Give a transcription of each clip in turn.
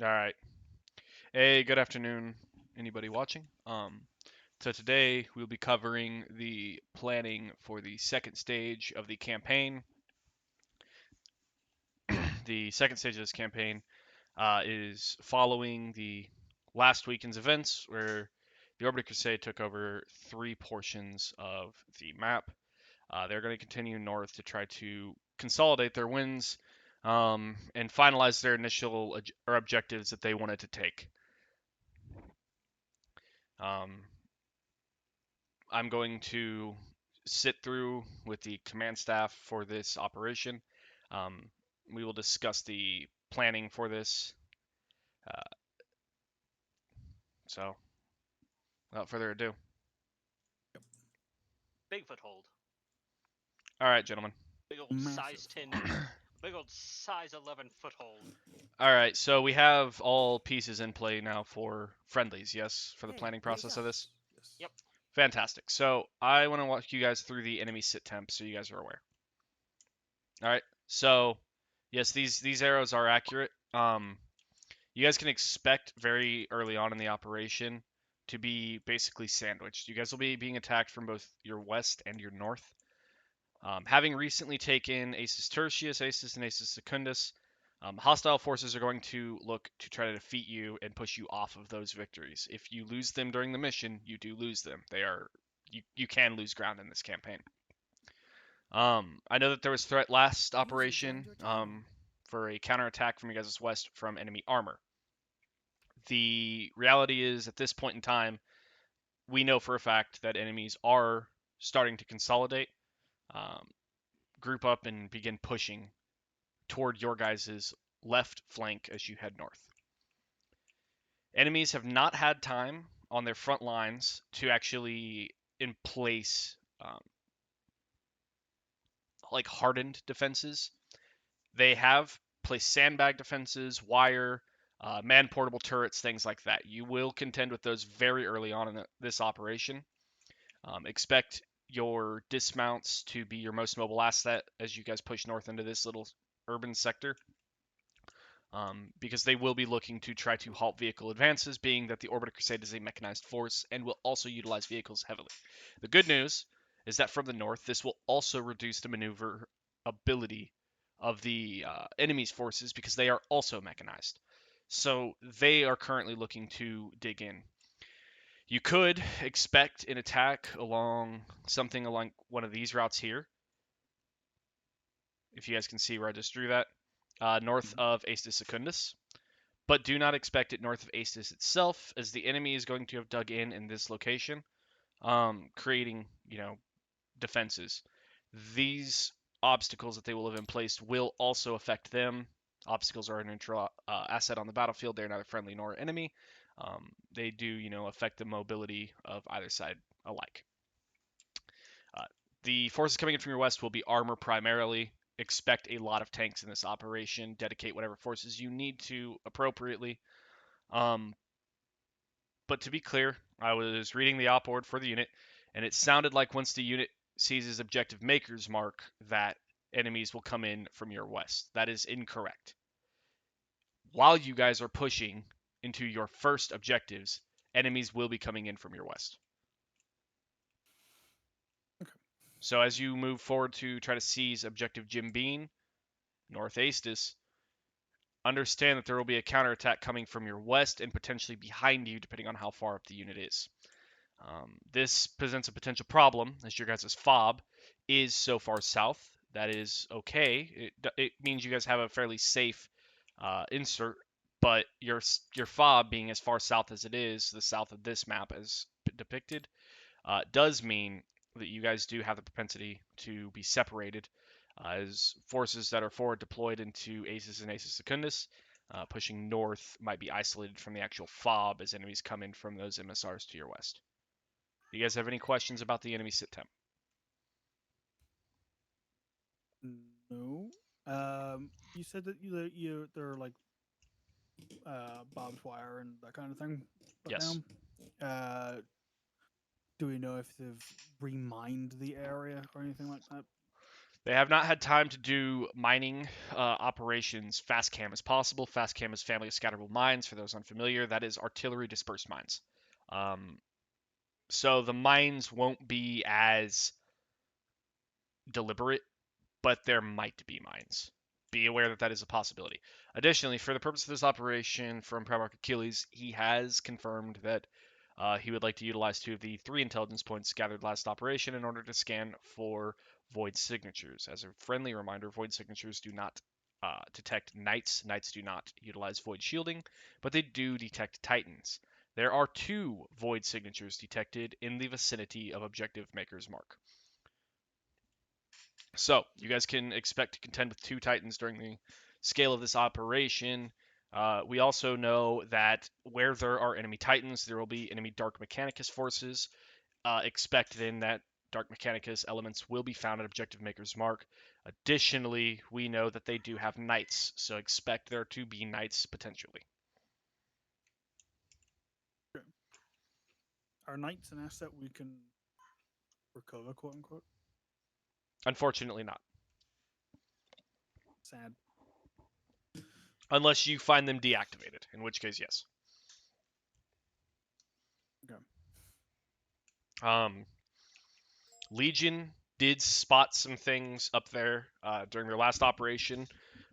All right. Hey, good afternoon, anybody watching. So today we'll be covering the planning for the second stage of the campaign. The second stage of this campaign is following the last weekend's events, where the Orbita Crusade took over three portions of the map. They're going to continue north to try to consolidate their wins and finalize their initial objectives that they wanted to take. Um, I'm going to sit through with the command staff for this operation. Um, we will discuss the planning for this. Uh, so, without further ado, Big foothold. all right, gentlemen. Big old Massive. size 10. Big old size 11 foothold. All right, so we have all pieces in play now for friendlies, yes, for the planning process of this. Yes. Yep. Fantastic. So I want to walk you guys through the enemy sit temp so you guys are aware. All right. So yes, these arrows are accurate. You guys can expect very early on in the operation to be basically sandwiched. You guys will be being attacked from both your west and your north. Having recently taken Aces Tertius, Aces, and Aces Secundus, hostile forces are going to look to try to defeat you and push you off of those victories. If you lose them during the mission, you do lose them. You can lose ground in this campaign. I know that there was threat last operation for a counterattack from you guys' west from enemy armor. The reality is, at this point in time, we know for a fact that enemies are starting to consolidate, um, group up, and begin pushing toward your guys' left flank as you head north. Enemies have not had time on their front lines to actually in place like hardened defenses. They have placed sandbag defenses, wire, man portable turrets, things like that. You will contend with those very early on in this operation. Expect your dismounts to be your most mobile asset as you guys push north into this little urban sector. Because they will be looking to try to halt vehicle advances, being that the Orbiter Crusade is a mechanized force and will also utilize vehicles heavily. The good news is that from the north, this will also reduce the maneuver ability of the enemy's forces because they are also mechanized. So they are currently looking to dig in. You could expect an attack along something along one of these routes here. If you guys can see where I just drew that, north of Astus Secundus. But do not expect it north of Astus itself, as the enemy is going to have dug in this location, creating, defenses. These obstacles that they will have in place will also affect them. Obstacles are a neutral asset on the battlefield. They're neither friendly nor enemy. They do, affect the mobility of either side alike. Uh, the forces coming in from your west will be armor primarily. Expect a lot of tanks in this operation. Dedicate whatever forces you need to appropriately. Um, but to be clear, I was reading the op board for the unit, and it sounded like once the unit sees its objective maker's mark, that enemies will come in from your west. That is incorrect. While you guys are pushing into your first objectives, enemies will be coming in from your west. Okay. So as you move forward to try to seize objective Jim Bean, North Astus, understand that there will be a counterattack coming from your west and potentially behind you, depending on how far up the unit is. This presents a potential problem, as your guys' fob is so far south. That is okay. It means you guys have a fairly safe insert, but your fob being as far south as it is, the south of this map as depicted, does mean that you guys do have the propensity to be separated as forces that are forward deployed into Aces and Aces Secundus, pushing north, might be isolated from the actual fob as enemies come in from those MSRs to your west. Do you guys have any questions about the enemy sit temp? No. You said that they're like barbed wire and that kind of thing. But Yes. now, do we know if they've remined the area or anything like that? They have not had time to do mining operations fast cam as possible. Fast cam is family of scatterable mines. For those unfamiliar, that is artillery dispersed mines. So the mines won't be as deliberate, but there might be mines. Be aware that that is a possibility. Additionally, for the purpose of this operation from Primarch Achilles, he has confirmed that he would like to utilize 2 of the 3 intelligence points gathered last operation in order to scan for void signatures. As a friendly reminder, void signatures do not detect knights. Knights do not utilize void shielding, but they do detect titans. There are 2 void signatures detected in the vicinity of Objective Maker's Mark. So, you guys can expect to contend with 2 Titans during the scale of this operation. We also know that where there are enemy Titans, there will be enemy Dark Mechanicus forces. Expect then that Dark Mechanicus elements will be found at Objective Maker's Mark. Additionally, we know that they do have Knights, so expect there to be Knights potentially. Are knights an asset we can recover, quote unquote? Unfortunately, not. Sad. Unless you find them deactivated, in which case, yes. Okay. Legion did spot some things up there during their last operation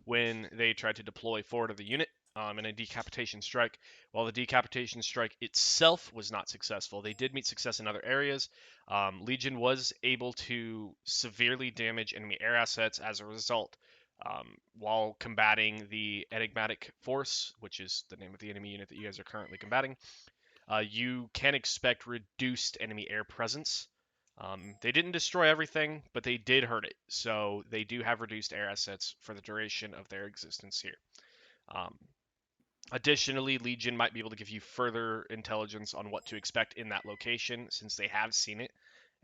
when they tried to deploy forward of the unit in a decapitation strike. While the decapitation strike itself was not successful, they did meet success in other areas. Legion was able to severely damage enemy air assets as a result. While combating the enigmatic force, which is the name of the enemy unit that you guys are currently combating, you can expect reduced enemy air presence. They didn't destroy everything, but they did hurt it, so they do have reduced air assets for the duration of their existence here. Additionally, Legion might be able to give you further intelligence on what to expect in that location, since they have seen it,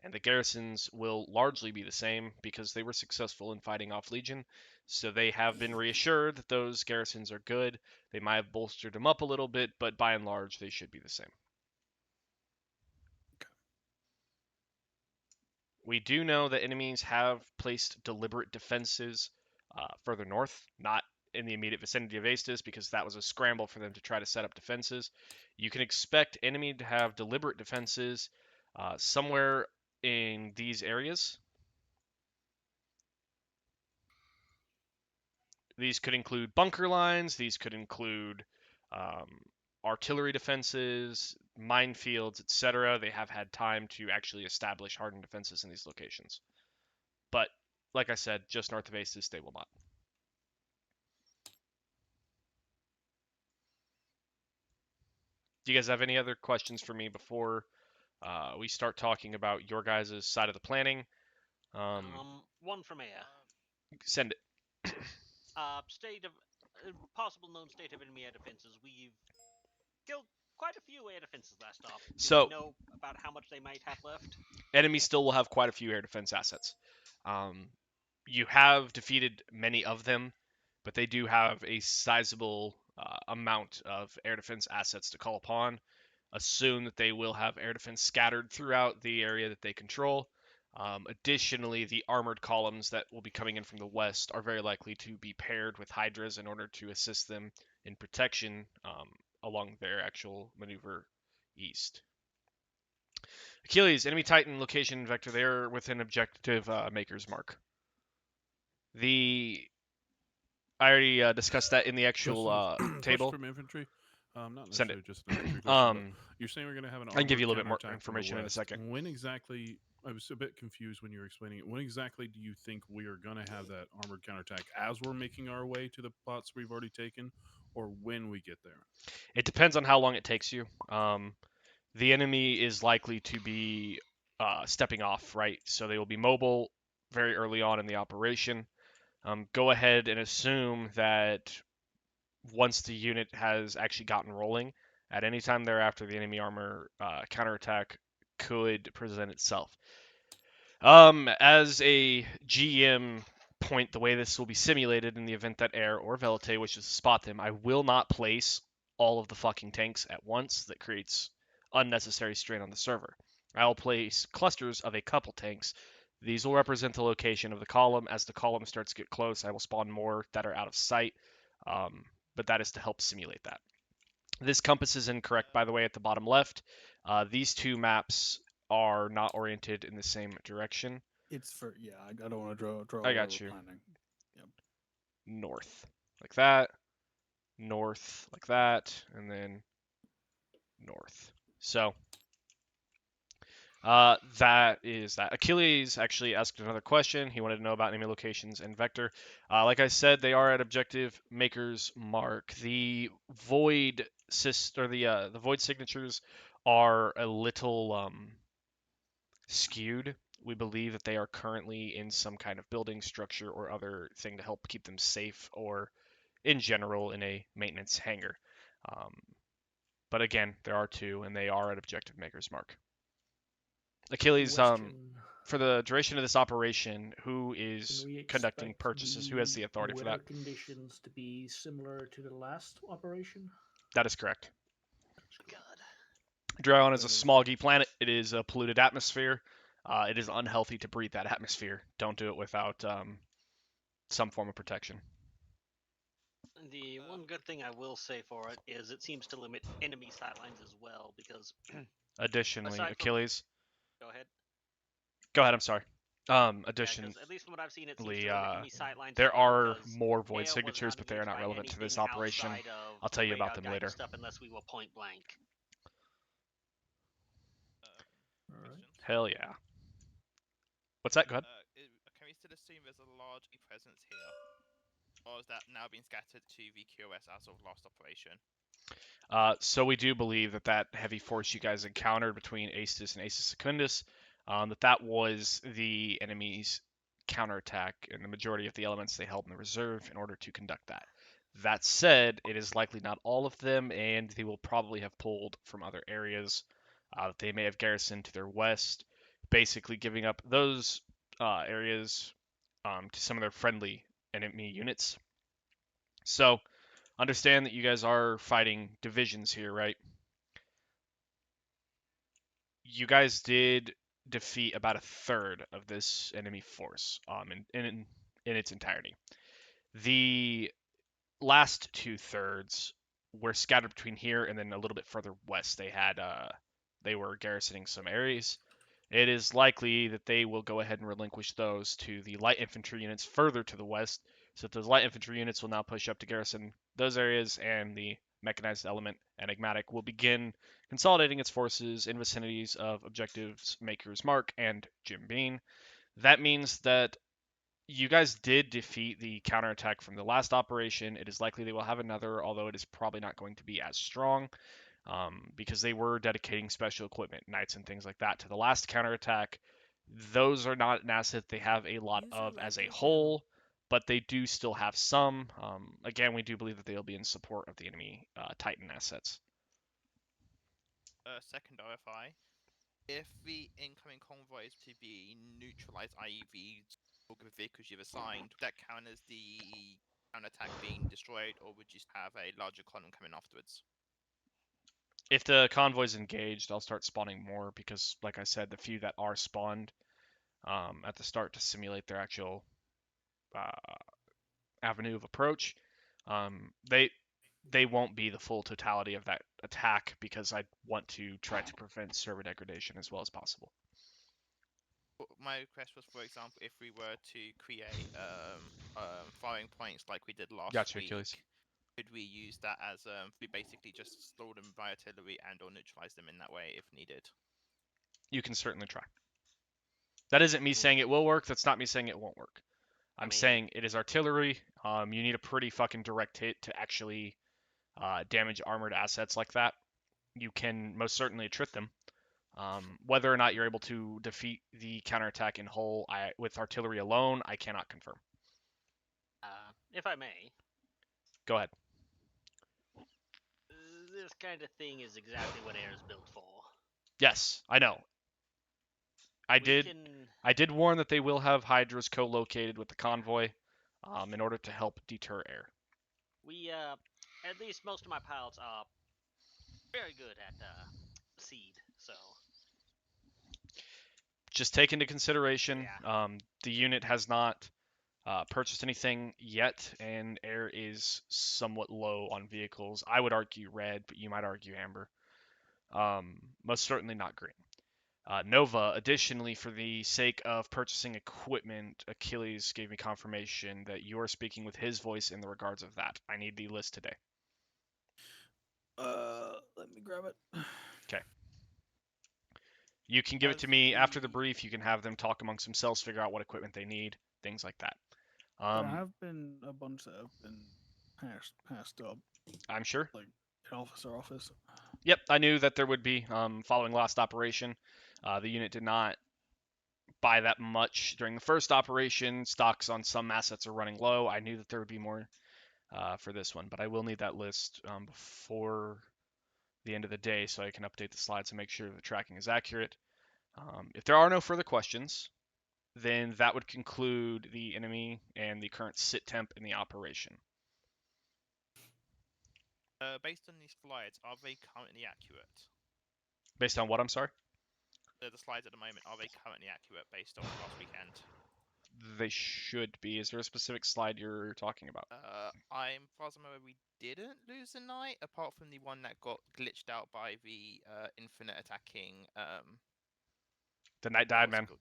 and the garrisons will largely be the same because they were successful in fighting off Legion, so they have been reassured that those garrisons are good. They might have bolstered them up a little bit, but by and large, they should be the same. We do know that enemies have placed deliberate defenses further north, not in the immediate vicinity of Astus, because that was a scramble for them to try to set up defenses. You can expect enemy to have deliberate defenses somewhere in these areas. These could include bunker lines, these could include artillery defenses, minefields, etc. They have had time to actually establish hardened defenses in these locations. But, like I said, just north of Astus, they will not. Do you guys have any other questions for me before we start talking about your guys' side of the planning? One from air. Send it. State of possible known state of enemy air defenses. We've killed quite a few air defenses last stop. Do So, we know about how much they might have left? Enemies still will have quite a few air defense assets. You have defeated many of them, but they do have a sizable amount of air defense assets to call upon. Assume that they will have air defense scattered throughout the area that they control. Additionally, the armored columns that will be coming in from the west are very likely to be paired with Hydras in order to assist them in protection along their actual maneuver east. Achilles, enemy Titan location vector there within Objective Maker's Mark. I already discussed that in the actual table. From infantry. Not Send necessarily it. just an infantry question, but you're saying we're going to have an I can give you a little bit more counterattack from the information in a west. second. When exactly? I was a bit confused when you were explaining it. When exactly do you think we are going to have that armored counterattack? As we're making our way to the plots we've already taken, or when we get there? It depends on how long it takes you. The enemy is likely to be stepping off, right? So they will be mobile very early on in the operation. Go ahead and assume that once the unit has actually gotten rolling, at any time thereafter, the enemy armor counterattack could present itself. As a GM point, the way this will be simulated in the event that Air or Velite wishes to spot them, I will not place all of the fucking tanks at once. That creates unnecessary strain on the server. I'll place clusters of a couple tanks These will represent the location of the column. As the column starts to get close, I will spawn more that are out of sight, but that is to help simulate that. This compass is incorrect, by the way, at the bottom left. These two maps are not oriented in the same direction. It's for I don't want to draw I where got we're you. planning. North, like that, north, like that, and then north. So that is that. Achilles actually asked another question. He wanted to know about enemy locations and vector. Like I said, they are at objective maker's mark. The void or the void signatures are a little skewed. We believe that they are currently in some kind of building structure or other thing to help keep them safe, or in general in a maintenance hangar. Um, but again, there are two, and they are at objective maker's mark. Achilles, Question. for the duration of this operation, who Can is we conducting expect purchases? Who has the authority for weather that? conditions to be similar to the last operation? That is correct. God. Dryon is a smoggy planet. It is a polluted atmosphere. It is unhealthy to breathe that atmosphere. Don't do it without some form of protection. The one good thing I will say for it is it seems to limit enemy sightlines as well, because Additionally, aside from- Achilles. go ahead. Go ahead. I'm sorry. Yeah, Additionally, 'cause at least from what I've seen, it seems to limit enemy sightlines. there as well, are 'cause more void AO was signatures, not but they are engaged not by relevant to this anything operation. outside of I'll tell you about radar them guidance later. Stuff unless we were point blank. Alright. Hell yeah. What's that? Go ahead. Can we still assume there's a large presence here? Or has that now been scattered to the QS as of last operation? So we do believe that that heavy force you guys encountered between Aestus and Aestus Secundus, that was the enemy's counterattack, and the majority of the elements they held in the reserve in order to conduct that. That said, it is likely not all of them, and they will probably have pulled from other areas that they may have garrisoned to their west, basically giving up those areas to some of their friendly enemy units. So understand that you guys are fighting divisions here, right? You guys did defeat about a third of this enemy force in its entirety. The last 2/3 were scattered between here and then a little bit further west. They were garrisoning some areas. It is likely that they will go ahead and relinquish those to the light infantry units further to the west, so that those light infantry units will now push up to garrison those areas, and the mechanized element, Enigmatic, will begin consolidating its forces in vicinities of objectives Maker's Mark and Jim Bean. That means that you guys did defeat the counterattack from the last operation. It is likely they will have another, although it is probably not going to be as strong. Because they were dedicating special equipment, knights and things like that, to the last counterattack. Those are not an asset they have a lot of as a whole, but they do still have some. Again, we do believe that they'll be in support of the enemy Titan assets. Second RFI. If the incoming convoy is to be neutralized, i.e. the vehicles you've assigned, would that count as the counterattack being destroyed, or would you have a larger column coming afterwards? If the convoy's engaged, I'll start spawning more because, like I said, the few that are spawned at the start to simulate their actual avenue of approach, they won't be the full totality of that attack because I want to try to prevent server degradation as well as possible. My request was, for example, if we were to create firing points like we did last Gotcha, week, Achilles. could we use that as we basically just slow them by artillery and or neutralize them in that way if needed? You can certainly try. That isn't me saying it will work. That's not me saying it won't work. I'm saying it is artillery. You need a pretty fucking direct hit to actually damage armored assets like that. You can most certainly attrit them. Whether or not you're able to defeat the counterattack in whole with artillery alone, I cannot confirm. If I may. Go ahead. This kind of thing is exactly what air is built for. Yes, I know. I did warn that they will have Hydras co-located with the convoy in order to help deter air. We, at least most of my pilots are very good at seed, so. just take into consideration, Yeah. the unit has not purchased anything yet, and air is somewhat low on vehicles. I would argue red, but you might argue amber. Most certainly not green. Nova, additionally, for the sake of purchasing equipment, Achilles gave me confirmation that you are speaking with his voice in the regards of that. I need the list today. Let me grab it. Okay. You can give it As to me after the the brief. You can have them talk amongst themselves, figure out what equipment they need, things like that. There have been a bunch that have been passed up, I'm sure. like in office. Yep, I knew that there would be. Following last operation, the unit did not buy that much during the first operation. Stocks on some assets are running low. I knew that there would be more for this one, but I will need that list before the end of the day so I can update the slides and make sure the tracking is accurate. If there are no further questions, then that would conclude the enemy and the current sit temp in the operation. based on these slides, are they currently accurate? Based on what, I'm sorry? The slides at the moment, are they currently accurate based off last weekend? They should be. Is there a specific slide you're talking about? I'm far as I'm aware, we didn't lose a night, apart from the one that got glitched out by the infinite attacking. The knight died, what's it man. called?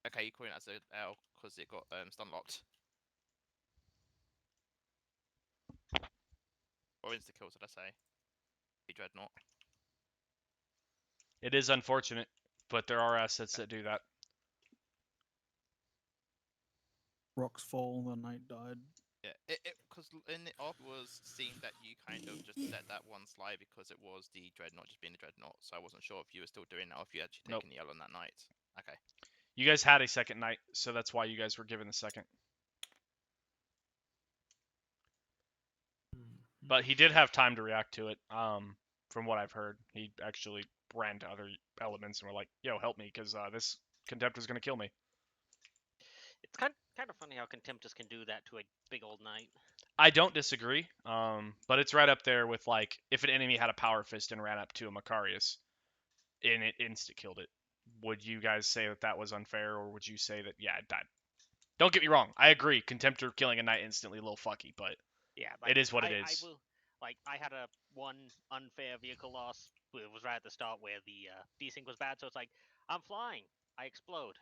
Okay, you're calling it as a L because it got stun locked. Or insta kill, should I say? The dreadnought. It is unfortunate, but there are assets that do that. Rocks fall, the knight died. Yeah, because in the op was seen that you kind of just let that one slide because it was the dreadnought just being the dreadnought. So I wasn't sure if you were still doing that or if you actually Nope. taken the L on that night. Okay. You guys had a second knight, so that's why you guys were given the second. But he did have time to react to it. From what I've heard, he actually ran to other elements and were like, "Yo, help me, because this contemptor's gonna kill me." It's kind of funny how Contemptus can do that to a big old knight. I don't disagree, but it's right up there with like if an enemy had a power fist and ran up to a Macarius, and it insta killed it. Would you guys say that that was unfair, or would you say that yeah, it died? Don't get me wrong, I agree. Contemptor killing a knight instantly, a little fucky, but Yeah, it is what it I is. will, I had a one unfair vehicle loss. It was right at the start where the desync was bad, so it's like I'm flying, I explode.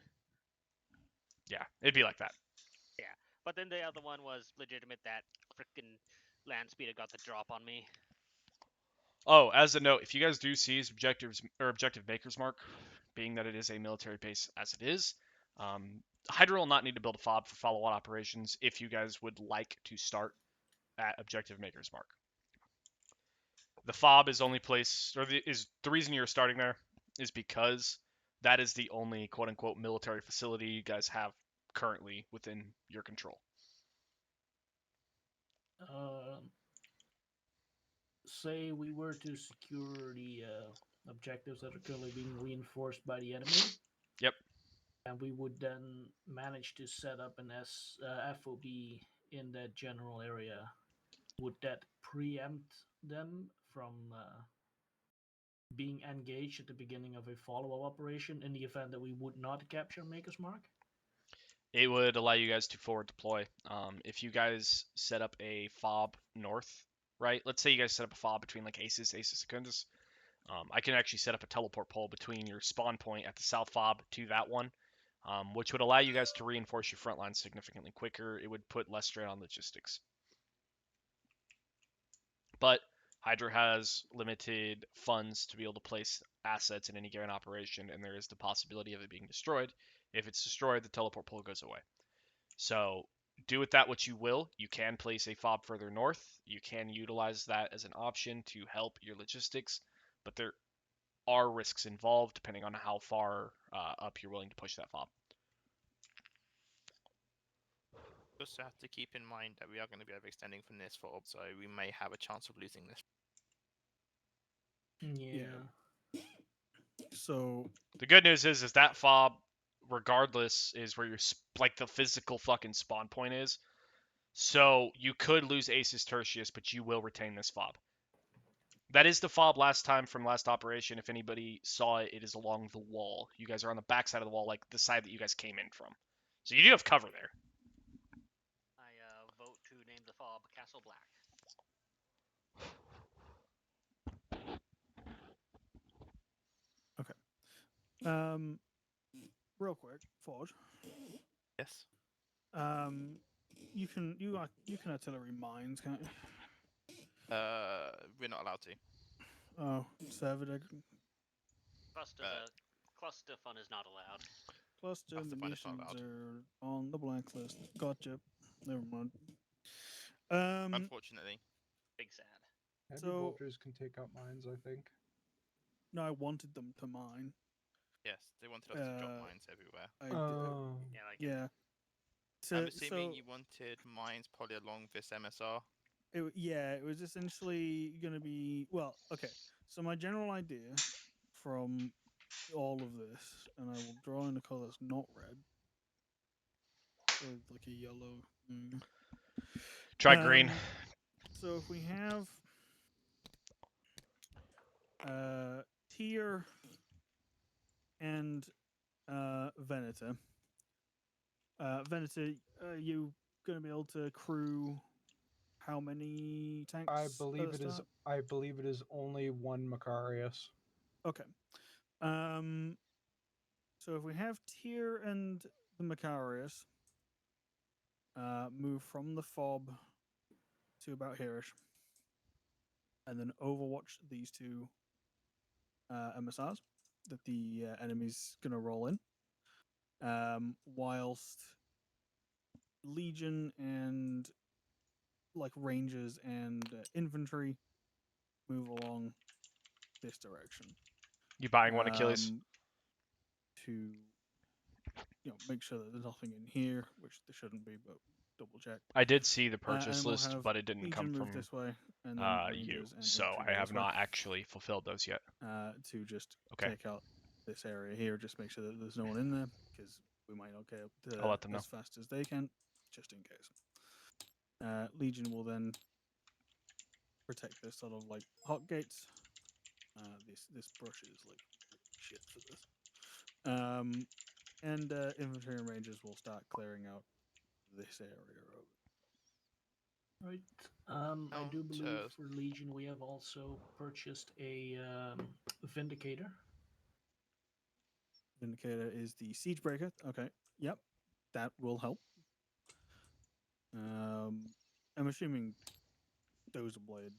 Yeah, it'd be like that. Yeah, but then the other one was legitimate. That freaking land speeder got the drop on me. Oh, as a note, if you guys do see his objectives or objective maker's mark, being that it is a military base as it is, Hydra will not need to build a fob for follow-on operations if you guys would like to start at objective maker's mark. The fob is only place, or is the reason you're starting there is because that is the only quote-unquote military facility you guys have currently within your control. Say we were to secure the objectives that are currently being reinforced by the enemy. Yep. And we would then manage to set up an FOB in that general area. Would that preempt them from being engaged at the beginning of a follow-up operation in the event that we would not capture Maker's Mark? It would allow you guys to forward deploy. If you guys set up a fob north, right? Let's say you guys set up a fob between like Aces Secundus. I can actually set up a teleport pole between your spawn point at the south fob to that one, which would allow you guys to reinforce your front line significantly quicker. It would put less strain on logistics. But Hydra has limited funds to be able to place assets in any given operation, and there is the possibility of it being destroyed. If it's destroyed, the teleport pole goes away. So do with that what you will. You can place a fob further north. You can utilize that as an option to help your logistics, but there are risks involved depending on how far up you're willing to push that fob. Just have to keep in mind that we are going to be overextending from this fob, so we may have a chance of losing this. Yeah. So the good news is that fob, regardless, is where your like the physical fucking spawn point is. So you could lose Aces Tertius, but you will retain this fob. That is the fob last time from last operation. If anybody saw it, it is along the wall. You guys are on the back side of the wall, like the side that you guys came in from. So you do have cover there. I vote to name the fob Castle Black. Real quick, Forge. Yes. You can artillery mines, can't you? We're not allowed to. Oh, Savage. Cluster fun is not allowed. Cluster That's the fun, it's not munitions allowed. are on the blacklist. Gotcha. Never mind. Unfortunately. Big sad. Heavy So- bolters can take out mines, I think. No, I wanted them to mine. Yes, they wanted us to drop Uh, mines everywhere. I Oh. Yeah, like yeah. I'm assuming so you wanted mines probably along this MSR. it was essentially going to be okay. So my general idea from all of this, and I will draw in the colors not red, so it's like a yellow. Try green. So if we have Tier and Venator. Venator, are you going to be able to crew how many tanks? I at the believe it is. start? I believe it is only one Macarius. Okay. So if we have Tyr and the Macarius move from the fob to about here-ish, and then overwatch these two MSRs that the enemy's gonna roll in, whilst Legion and like Rangers and infantry move along this direction. You buying one Achilles? To make sure that there's nothing in here, which there shouldn't be, but double check. I did see the And purchase we'll list, have but it didn't Legion come move from this way, and then you. Rangers and So infantry I go have this way, not actually fulfilled those yet. to just Okay. take out this area here. Just make sure that there's no one in there, because we might not get up I'll let them know. as fast as they can, just in case. Legion will then protect this sort of like hot gates. This brush is like shit for this. And infantry and rangers will start clearing out this area of it. Right. I do Down believe to- for Legion we have also purchased a Vindicator. Vindicator is the siege breaker. Okay, yep, that will help. I'm assuming those are blade.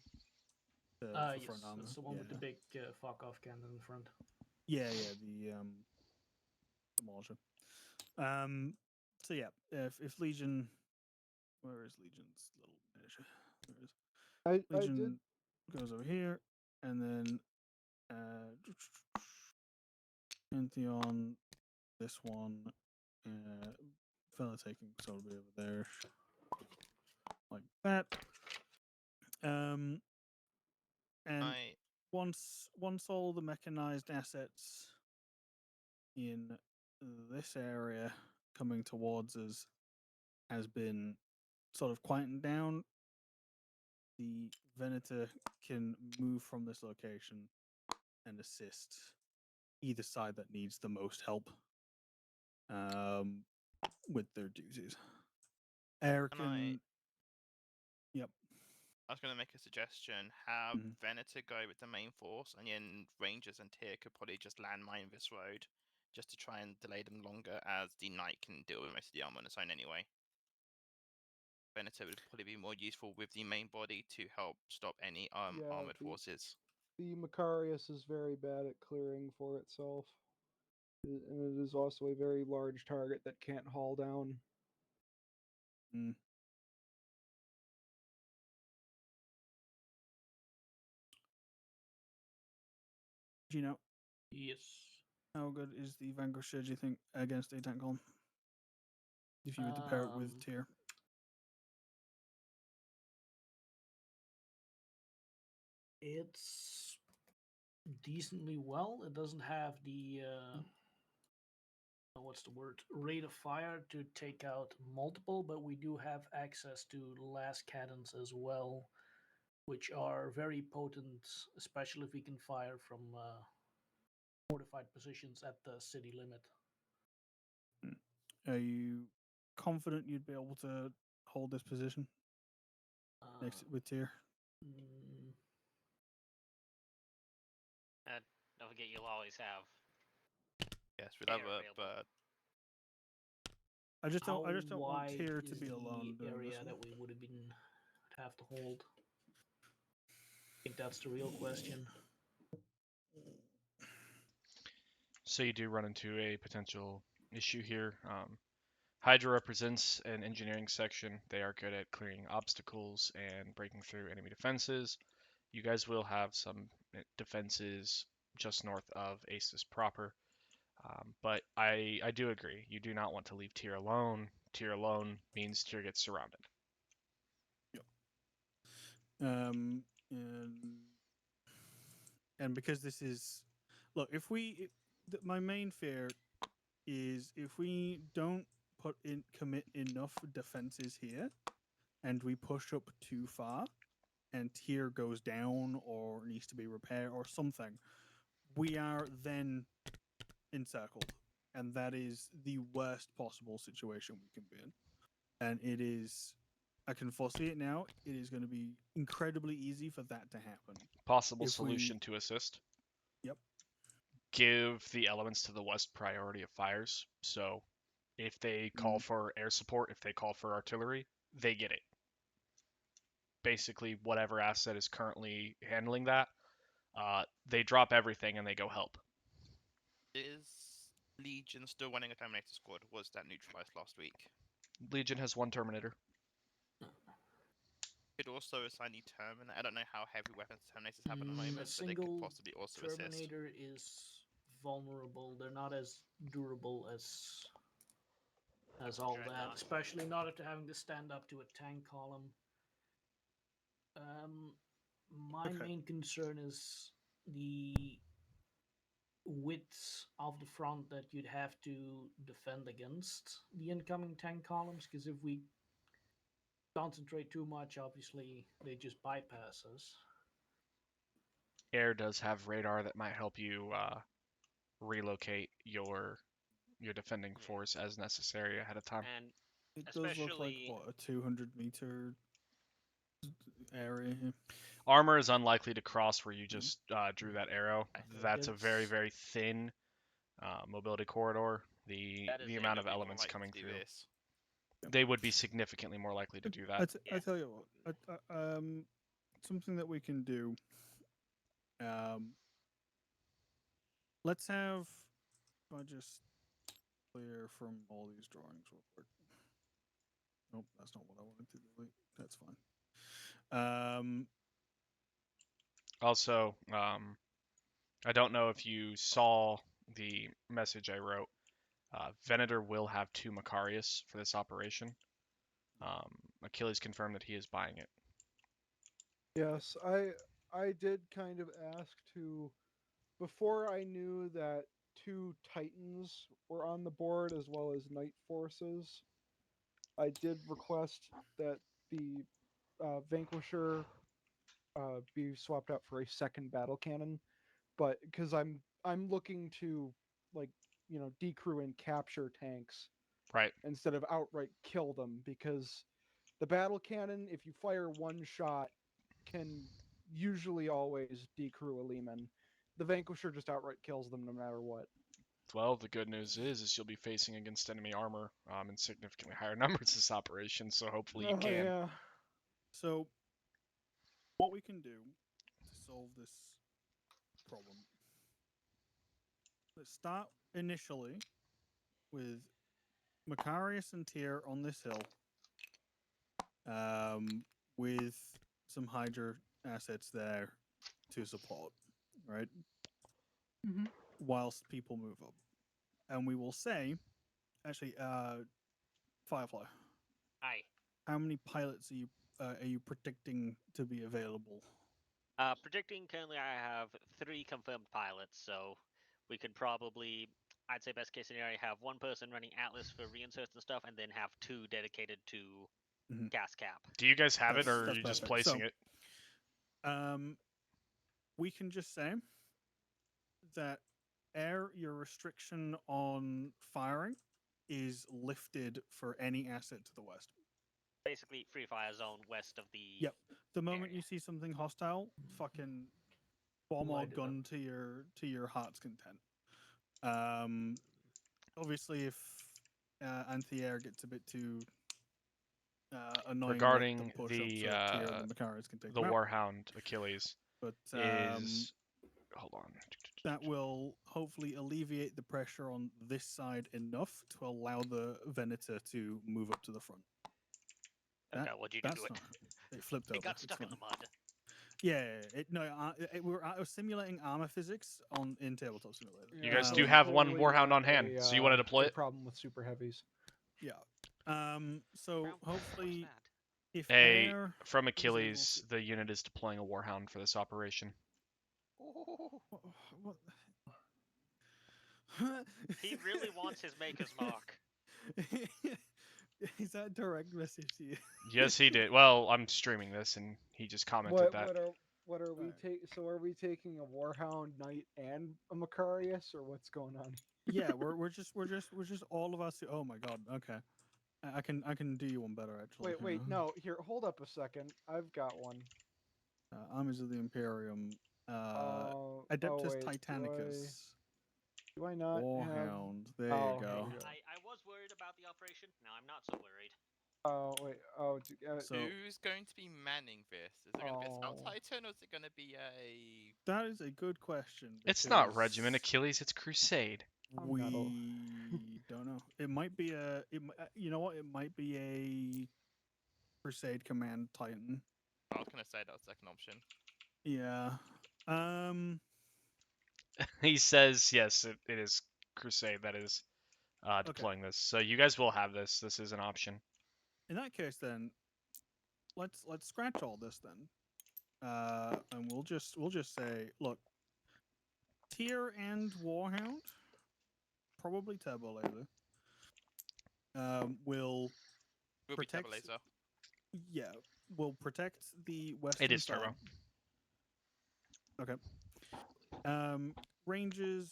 For Yes, front armor. that's the one yeah. with the big fuck off cannon in front. Yeah, the demolisher. So yeah, if Legion, where is Legion's little miniature? There it is. I did. Legion goes over here, and then Pantheon, this one, fella taking so it'll be over there, like that. And I once all the mechanized assets in this area coming towards us has been sort of quietened down, the Venator can move from this location and assist either side that needs the most help with their duties. Air Can can. Yep. I was going to make a suggestion. Have Mhm. Venator go with the main force, and then Rangers and Tyr could probably just landmine this road, just to try and delay them longer, as the Knight can deal with most of the armor on its own anyway. Venator would probably be more useful with the main body to help stop any Yeah, armored the- forces. The Macarius is very bad at clearing for itself, and it is also a very large target that can't haul down. Mm. Gino, Yes. how good is the Vanquish, do you think, against a tank column? If you were to pair it with Tyr. It's decently well. It doesn't have the what's the word, rate of fire to take out multiple, but we do have access to last cannons as well, which are very potent, especially if we can fire from fortified positions at the city limit. Are you confident you'd be able to hold this position next with Tyr? Mm, Don't forget, you'll always have. Yes, we'd Air have a available. bird. I just how don't want wide Tyr is to be alone the doing area this that one. we would have to hold? I think that's the real question. So you do run into a potential issue here. Hydra represents an engineering section. They are good at clearing obstacles and breaking through enemy defenses. You guys will have some defenses just north of Aces proper. But I do agree. You do not want to leave Tyr alone. Tyr alone means Tyr gets surrounded. And because this is, look, my main fear is if we don't commit enough defenses here, and we push up too far, and Tyr goes down or needs to be repaired or something, we are then encircled, and that is the worst possible situation we can be in. And it is, I can foresee it now. It is going to be incredibly easy for that to happen. Possible If solution to assist. Yep. Give the elements to the west priority of fires. So if they call for air support, if they call for artillery, they get it. Basically, whatever asset is currently handling that, they drop everything and they go help. Is Legion still running a Terminator squad? Was that neutralized last week? Legion has one Terminator. Could also assign the Terminator. I don't know how heavy weapons Terminators have at the moment, A but they could single possibly also assist. Terminator is vulnerable. They're not as durable as all that, Dreadnought. especially not after having to stand up to a tank column. My Okay. main concern is the width of the front that you'd have to defend against the incoming tank columns, because if we concentrate too much, obviously they just bypass us. Air does have radar that might help you relocate your defending force as necessary ahead of time. And it does look like especially a 200-meter area here. Armor is unlikely to cross where you just drew that arrow. That's a very, It's- very thin mobility corridor. The That is the it. amount of They'd be more elements likely coming to do through, this. they would be significantly more likely to do that. I tell you what, something that we can do. Let's have. I just clear from all these drawings real quick. Nope, that's not what I wanted to delete. That's fine. Also, I don't know if you saw the message I wrote. Venator will have 2 Macarius for this operation. Achilles confirmed that he is buying it. Yes, I did kind of ask to, before I knew that 2 Titans were on the board as well as Night Forces, I did request that the Vanquisher be swapped out for a second battle cannon, but because I'm looking to, like, decrew and capture tanks Right. instead of outright kill them, because the battle cannon, if you fire one shot, can usually always decrew a Lehman. The Vanquisher just outright kills them no matter what. Well, the good news is you'll be facing against enemy armor in significantly higher numbers this operation, so hopefully you Oh, can. yeah. So, what we can do to solve this problem? Let's start initially with Macarius and Tyr on this hill, with some Hydra assets there to support, right? Mhm. Whilst people move up, and we will say, actually, Firefly, aye. how many pilots are you predicting to be available? Predicting currently, I have 3 confirmed pilots, so we could probably, I'd say best case scenario, have 1 person running Atlas for reinserts and stuff, and then have 2 dedicated to Mhm. gas cap. Do you guys have it, That's- or are that's you just perfect. placing So- it? We can just say that your restriction on firing is lifted for any asset to the west. Basically, free fire zone west of the. Yep. The moment area. you see something hostile, fucking bomb or Light it up. gun to your heart's content. Obviously, if anti-air gets a bit too annoying with Regarding the push-ups of tier, then Macarius can take the them out. Warhound Achilles But is hold on. that will hopefully alleviate the pressure on this side enough to allow the Venator to move up to the front. Okay, what'd you do That's to it? not. It flipped over. It got it's stuck in the fine. mud. I was simulating armor physics in Tabletop Simulator. You guys I do would have one totally Warhound have on hand, so you want to deploy a it? problem with super heavies. Yeah. So Brown, hopefully, what's if A air from is able Achilles, the unit is deploying a Warhound for this operation. what? He really wants his maker's mark. Is that a direct message to you? Yes, he did. Well, I'm streaming this, and he just commented that. What are we Alright. taking? So are we taking a Warhound Knight and a Macarius, or what's going on? Yeah, we're just all of us. Oh my god. Okay, I can do you one better actually. Wait, no. Here, hold up a second. I've got one. Armies of the Imperium. Adeptus wait, Titanicus. Do I not have? Warhound. There you Oh, go. here we go. I was worried about the operation. Now I'm not so worried. Oh wait. So Who's going to be manning this? Is it going to be a Scout Oh. Titan or is it going to be a? that is a good question. It's not because Regiment Achilles, it's Crusade. I'm We not a- don't know. It might be you know what? It might be a Crusade Command Titan. I was going to say that was second option. Yeah. He says yes, it is Crusade that is deploying this. So you guys will have this. This is an option. In that case, then let's scratch all this then, and we'll just say, look, Tier and Warhound, probably Turbo Laser, will Will be protect. Turbo Laser. Yeah, will protect the western It is side. Turbo. Okay. Rangers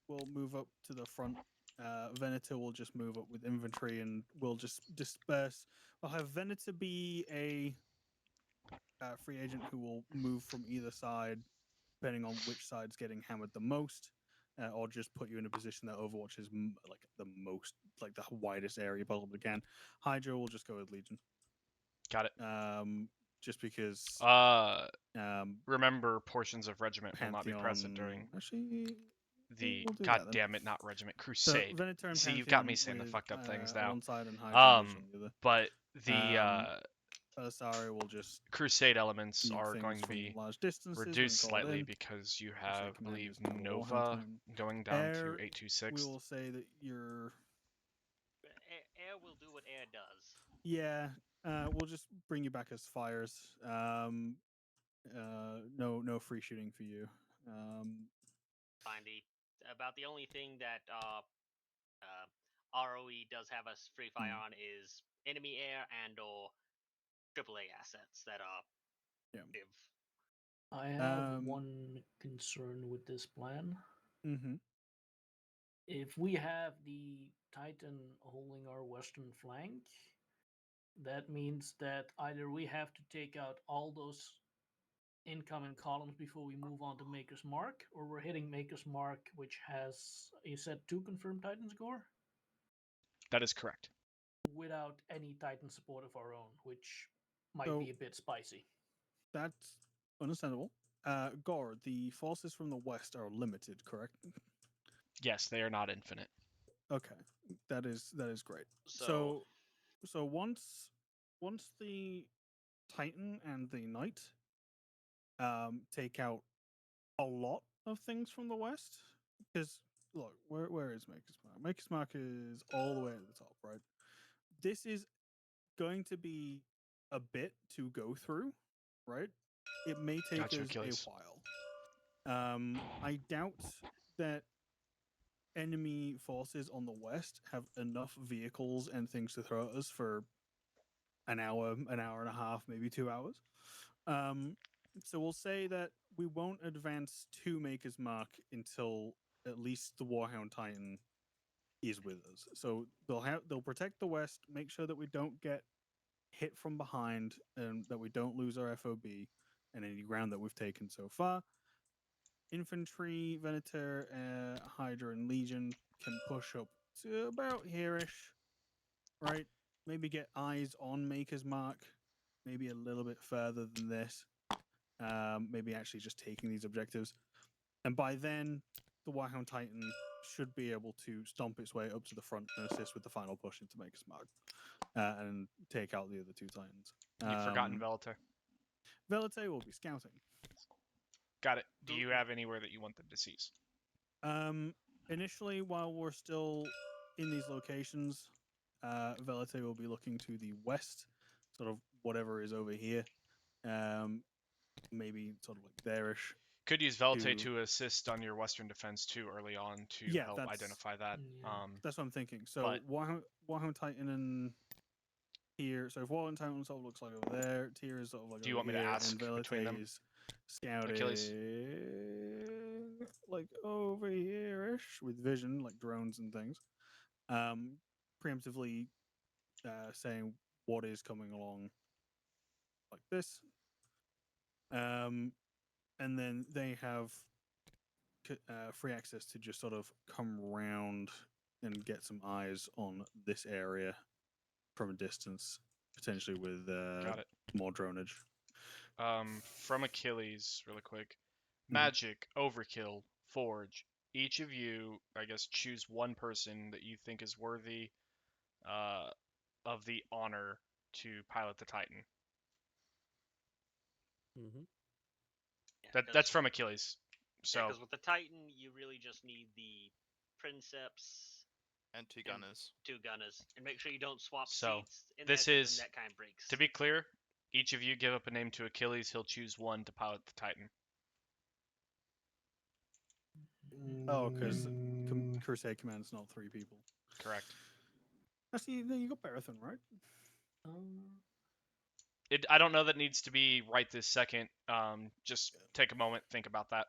will move up to the front. Venator will just move up with infantry, and we'll just disperse. I'll have Venator be a free agent who will move from either side, depending on which side's getting hammered the most, or just put you in a position that Overwatch is like the most, like the widest area you possibly can. Hydra will just go with Legion. Got it. Just because. Remember, portions of Regiment will not be present Pantheon- during Actually, the. we'll do God that then. damn it, not Regiment. So Crusade. Venator and See, you've got me Pantheon saying the with, fucked up things on now. one side and Hydra on the other. But the Belisari will just Crusade elements nuke are things going to from be large distances and reduced call it slightly in. because you Crusade have, I command believe, is called Warhound Nova Titan. going down Air, to We 826. will say that you're. Air will do what air does. Yeah, we'll just bring you back as fires. No free shooting for you. Finally, about the only thing that ROE does have us free fire on is enemy air and or AAA assets that are active. I have Um, one concern with this plan. Mm-hmm. If we have the Titan holding our western flank, that means that either we have to take out all those incoming columns before we move on to Maker's Mark, or we're hitting Maker's Mark, which has, you said, 2 confirmed Titan score? That is correct. Without any Titan support of our own, which might So- be a bit spicy. That's understandable. Gore, the forces from the west are limited, correct? Yes, they are not infinite. Okay, that is great. So, So once the Titan and the Knight take out a lot of things from the west, because look, where is Maker's Mark? Maker's Mark is all the way at the top, right? This is going to be a bit to go through, right? It may take Gotcha, us Achilles. a while. I doubt that enemy forces on the west have enough vehicles and things to throw at us for an hour and a half, maybe 2 hours. So we'll say that we won't advance to Maker's Mark until at least the Warhound Titan is with us. So they'll protect the west, make sure that we don't get hit from behind, and that we don't lose our FOB and any ground that we've taken so far. Infantry, Venator, Hydra, and Legion can push up to about here-ish, right? Maybe get eyes on Maker's Mark, maybe a little bit further than this. Maybe actually just taking these objectives. And by then, the Warhound Titan should be able to stomp its way up to the front and assist with the final push into Maker's Mark and take out the other two Titans. You've forgotten Velite. Velite will be scouting. Got it. Do you have anywhere that you want them to seize? Initially, while we're still in these locations, Velite will be looking to the west, sort of whatever is over here. Maybe sort of like there-ish. Could use Velite to assist on your western defense too early on to help identify that. Yeah. That's what I'm thinking. So Warhound Titan and here. So if Warhound Titan sort of looks like over there, Tyr is sort of like Do you over want me to here, ask and between them? Velite is scouting Achilles? like over here-ish with vision, like drones and things. Preemptively saying what is coming along like this. And then they have free access to just sort of come round and get some eyes on this area from a distance, potentially with Got it. more dronage. From Achilles, really quick. Magic, Overkill, Forge. Each of you, I guess, choose one person that you think is worthy of the honor to pilot the Titan. Mm-hmm. That's from Achilles. So because with the Titan, you really just need the Princeps And two gunners. and make sure you don't swap So, seats. In this that, 'cause is- then that kind of breaks. to be clear, each of you give up a name to Achilles. He'll choose one to pilot the Titan. Oh, because Crusade Command's not 3 people. Correct. Actually, no, you got Barathon, right? I don't know that needs to be right this second. Just take a moment, think about that.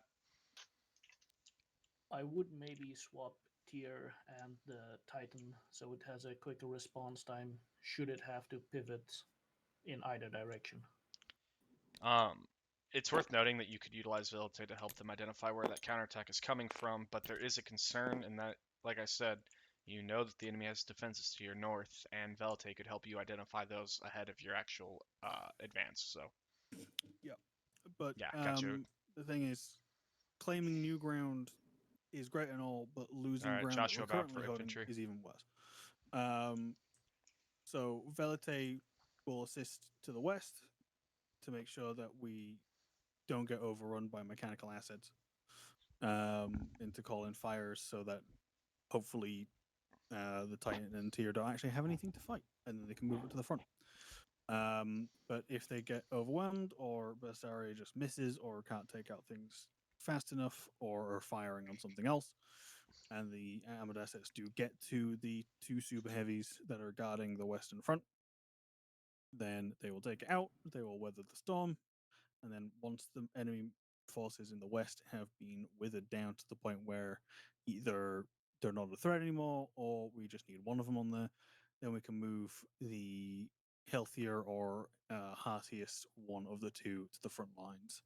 I would maybe swap Tyr and the Titan so it has a quicker response time should it have to pivot in either direction. It's worth noting that you could utilize Velite to help them identify where that counterattack is coming from, but there is a concern in that, like I said, you know that the enemy has defenses to your north, and Velite could help you identify those ahead of your actual advance. So, But yeah, gotcha. the thing is, claiming new ground is great and all, but losing Alright, ground Joshua that we're bound for currently holding infantry. is even worse. So Velite will assist to the west to make sure that we don't get overrun by mechanical assets, and to call in fires so that hopefully the Titan and Tyr don't actually have anything to fight, and then they can move up to the front. But if they get overwhelmed, or Bessaria just misses, or can't take out things fast enough, or are firing on something else, and the armored assets do get to the 2 super heavies that are guarding the western front, then they will take it out, they will weather the storm, and then once the enemy forces in the west have been withered down to the point where either they're not a threat anymore, or we just need one of them on there, then we can move the healthier or heartiest one of the 2 to the front lines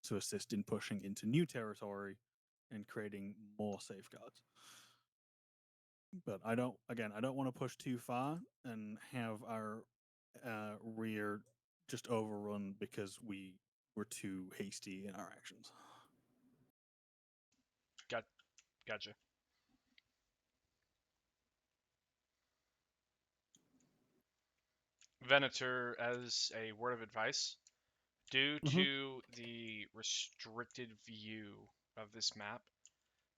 to assist in pushing into new territory and creating more safeguards. But I don't want to push too far and have our rear just overrun because we were too hasty in our actions. Gotcha. Venator, as a word of advice, due to the restricted view of this map,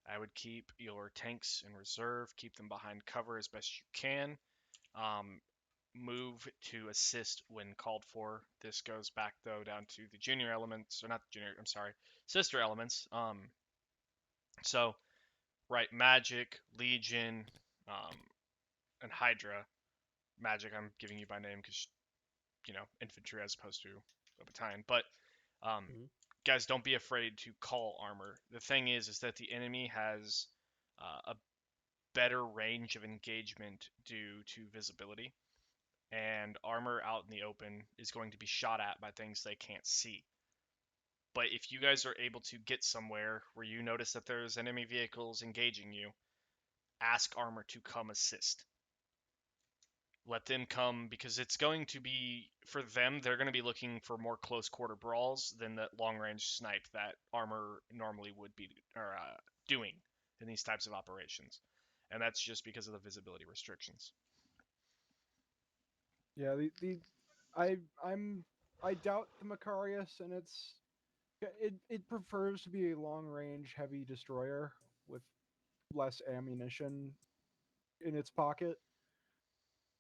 I would keep your tanks in reserve, keep them behind cover as best you can. Move to assist when called for. This goes back though down to the junior elements, or not junior, I'm sorry, sister elements. So, right, Magic, Legion, and Hydra. Magic I'm giving you by name because, infantry as opposed to a battalion. But guys, don't be afraid to call armor. The thing is that the enemy has a better range of engagement due to visibility, and armor out in the open is going to be shot at by things they can't see. But if you guys are able to get somewhere where you notice that there's enemy vehicles engaging you, ask armor to come assist. Let them come, because it's going to be, for them, they're going to be looking for more close quarter brawls than that long range snipe that armor normally would be doing in these types of operations. And that's just because of the visibility restrictions. Yeah, I doubt the Macarius, and it prefers to be a long range heavy destroyer with less ammunition in its pocket,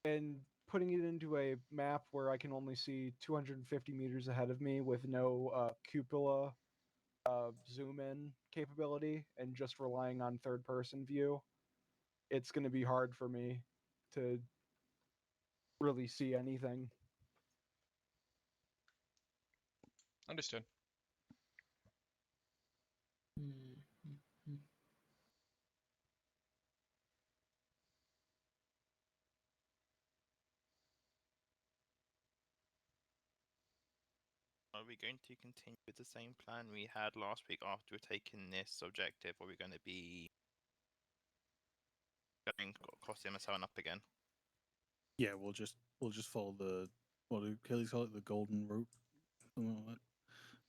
and putting it into a map where I can only see 250 meters ahead of me with no cupola zoom in capability and just relying on third person view, it's going to be hard for me to really see anything. Understood. Are we going to continue with the same plan we had last week after we've taken this objective, or are we going to be going across the MSR and up again? Yeah, we'll just follow the, what do Achilles call it, the golden route, something like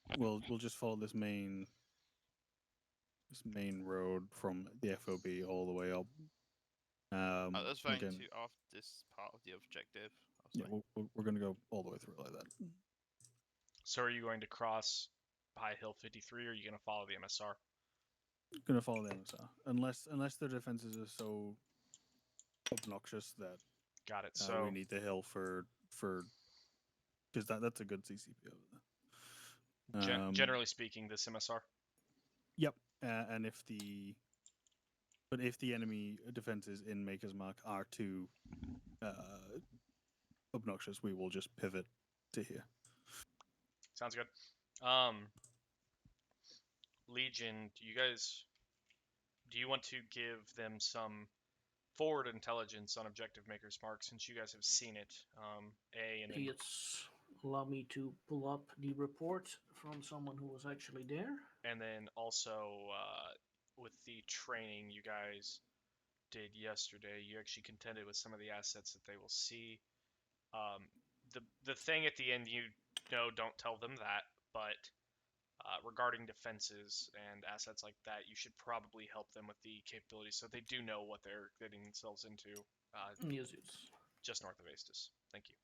that. We'll just follow this main road from the FOB all the way up. I was referring Again, to after this part of the objective. yeah, we're gonna go all the way through like that. So are you going to cross High Hill 53, or are you going to follow the MSR? Gonna follow the MSR, unless their defenses are so obnoxious that Got it. we So need the hill for because that's a good CCP over there. generally speaking, this MSR. Yep, and if the enemy defenses in Maker's Mark are too obnoxious, we will just pivot to here. Sounds good. Legion, do you want to give them some forward intelligence on Objective Maker's Mark, since you guys have seen it? And then Yes. Allow me to pull up the report from someone who was actually there. and then also with the training you guys did yesterday, you actually contended with some of the assets that they will see. The thing at the end, don't tell them that, but regarding defenses and assets like that, you should probably help them with the capabilities so they do know what they're getting themselves into. Yes. Just north of Astus. Thank you.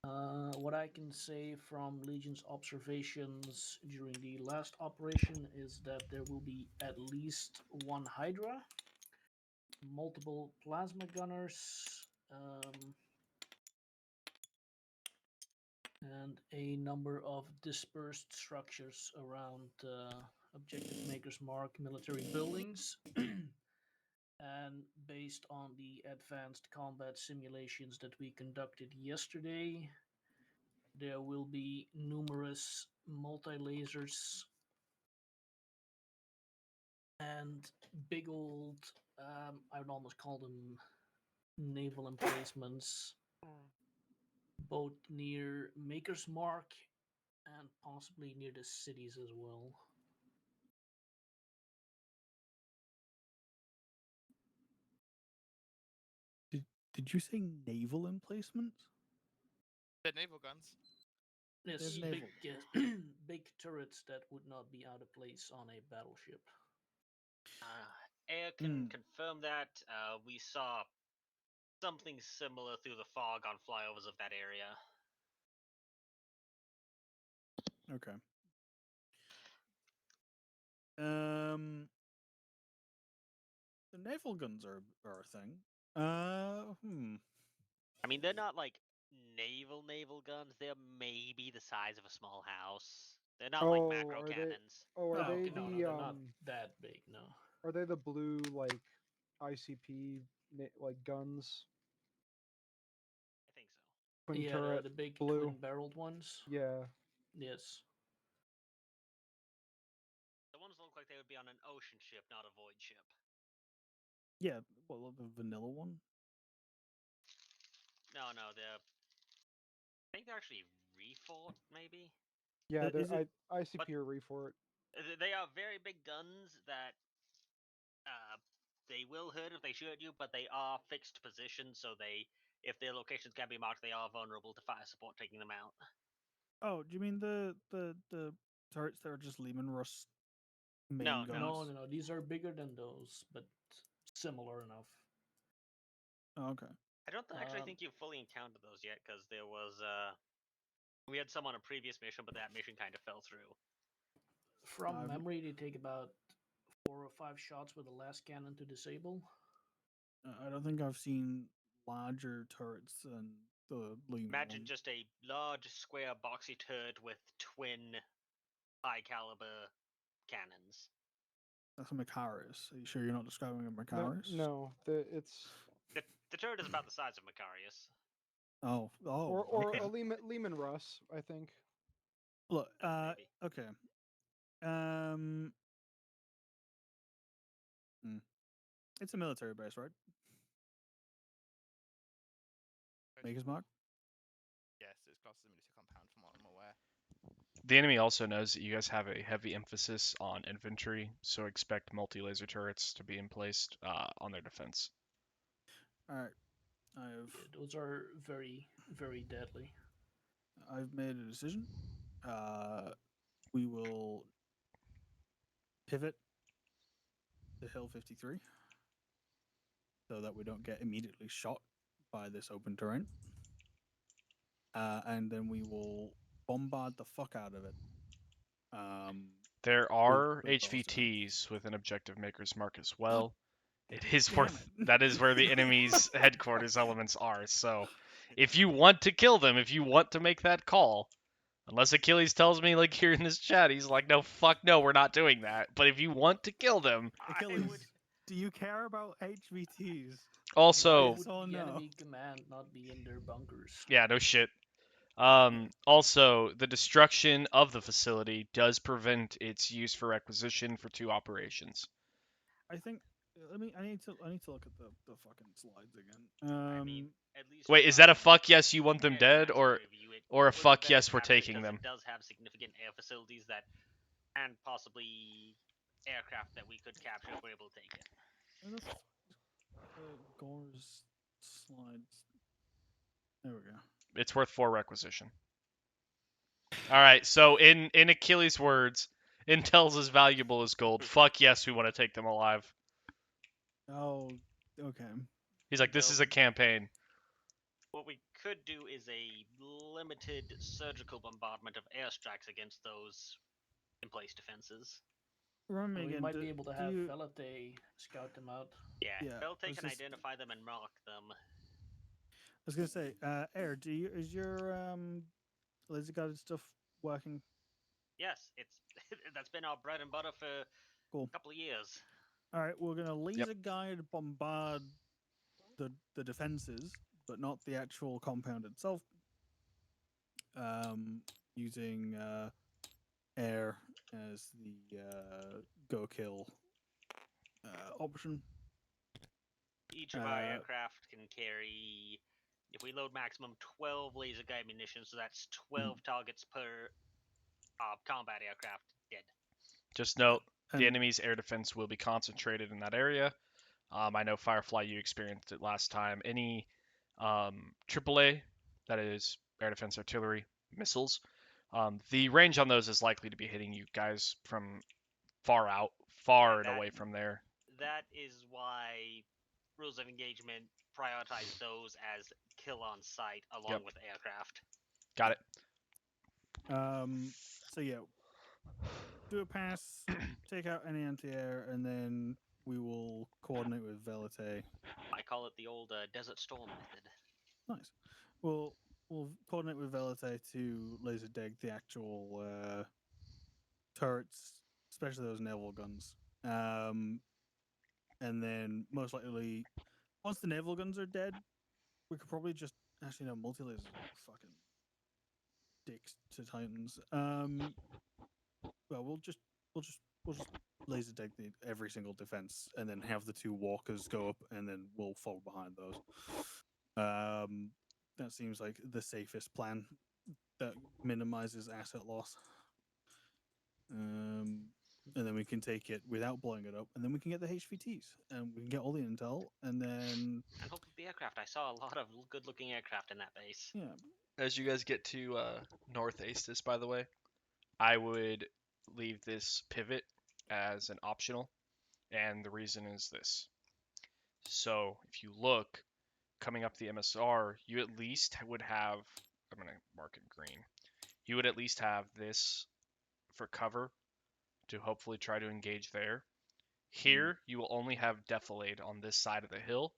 What I can say from Legion's observations during the last operation is that there will be at least one Hydra, multiple plasma gunners, and a number of dispersed structures around Objective Maker's Mark military buildings. And based on the advanced combat simulations that we conducted yesterday, there will be numerous multi-lasers and big old, I would almost call them naval emplacements, both near Maker's Mark and possibly near the cities as well. Did you say naval emplacements? The naval guns. Yes, naval big turrets that would not be out of place on a battleship. Air can confirm that. We saw something similar through the fog on flyovers of that area. Okay. The naval guns are a thing. I mean, they're not like naval guns. They're maybe the size of a small house. They're not like macro cannons. Are they no, the they're not that big. No. Are they the blue like ICP like guns? I think so. Twin Yeah, turret, the big blue. twin-barreled ones. Yeah. Yes. would be on an ocean ship, not a void ship. Yeah, well, the vanilla one. No, I think they're actually refought, maybe. Yeah, is it? ICP or Refort. They are very big guns that they will hurt if they shoot you, but they are fixed positions, so if their locations can be marked, they are vulnerable to fire support taking them out. Oh, do you mean the turrets that are just Lehman Russ main No, guns? No, no, no. These are bigger than those, but similar enough. Oh, okay. I don't actually Um, think you've fully encountered those yet, because there was we had some on a previous mission, but that mission kind of fell through. From I've- memory, they take about 4 or 5 shots with the last cannon to disable. I don't think I've seen larger turrets than the Lehman Imagine one. just a large square boxy turret with twin high caliber cannons. That's a Macarius. Are you sure you're not describing a Macarius? No, it's The turret is about the size of Macarius. Oh, or okay. a Lehman Russ, I think. Look, Maybe. okay. Um, it's a military base, right? Maker's Mark. Yes, it's classed as a military compound from what I'm aware. The enemy also knows that you guys have a heavy emphasis on infantry, so expect multi-laser turrets to be in place on their defense. All right. I've Yeah, those are very, very deadly. I've made a decision. We will pivot to Hill 53 so that we don't get immediately shot by this open terrain. And then we will bombard the fuck out of it. There are with ballistic HVTs with an objective maker's mark as well. It is Damn worth it. that is where the enemy's headquarters elements are. So if you want to kill them, if you want to make that call, unless Achilles tells me like here in this chat, he's like, no, fuck no, we're not doing that. But if you want to kill them, Achilles, do you care about HVTs? also, Yes Would or the no? enemy command not be in their bunkers? yeah, no shit. Also, the destruction of the facility does prevent its use for requisition for 2 operations. I think. I need to look at the fucking slides again. I mean, at least Wait, from is that a our fuck yes, you want them air dead, capacity or review, it a would be fuck better yes, we're capture it taking because them? It does have significant air facilities that, and possibly aircraft that we could capture if we're able to take it. Where the fuck is Gore's slides? There we go. It's worth 4 requisition. All right, so in Achilles' words, intel's as valuable as gold. Fuck yes, we want to take them alive. Oh, okay. He's like, this So- is a campaign. What we could do is a limited surgical bombardment of airstrikes against those in-place defenses. Remind me We again. might be able to do have you, Velate scout them out. Yeah, Yeah, I Beltane was can just- identify them and mark them. I was gonna say, Air, is your laser guided stuff working? Yes, it's that's been our bread and butter for Cool. a couple of years. All right, we're gonna laser guide bombard the defenses, but not the actual compound itself. Using air as the go kill option. Each of our aircraft can carry, if we load maximum, 12 laser guide munitions, so that's 12 targets per combat aircraft dead. Just note, And the enemy's air defense will be concentrated in that area. I know Firefly, you experienced it last time. Any AAA, that is air defense artillery missiles, the range on those is likely to be hitting you guys from far out, far and away from there. That is why rules of engagement prioritize those as kill on sight along with aircraft. Got it. So yeah, do a pass, take out any anti-air, and then we will coordinate with Velite. I call it the old Desert Storm method. Nice. We'll coordinate with Velite to laser dig the actual turrets, especially those naval guns. And then most likely, once the naval guns are dead, we could probably just actually no multi-lasers are fucking dicks to Titans. Well, we'll just just laser tag every single defense, and then have the 2 walkers go up, and then we'll follow behind those. That seems like the safest plan. That minimizes asset loss. And then we can take it without blowing it up, and then we can get the HVTs, and we can get all the intel, and then And hope with the aircraft. I saw a lot of good-looking aircraft in that base. yeah. As you guys get to North Astis, by the way, I would leave this pivot as an optional, and the reason is this. So if you look, coming up the MSR, you at least would have, I'm going to mark it green, you would at least have this for cover to hopefully try to engage there. Here, you will only have defilade on this side of the hill.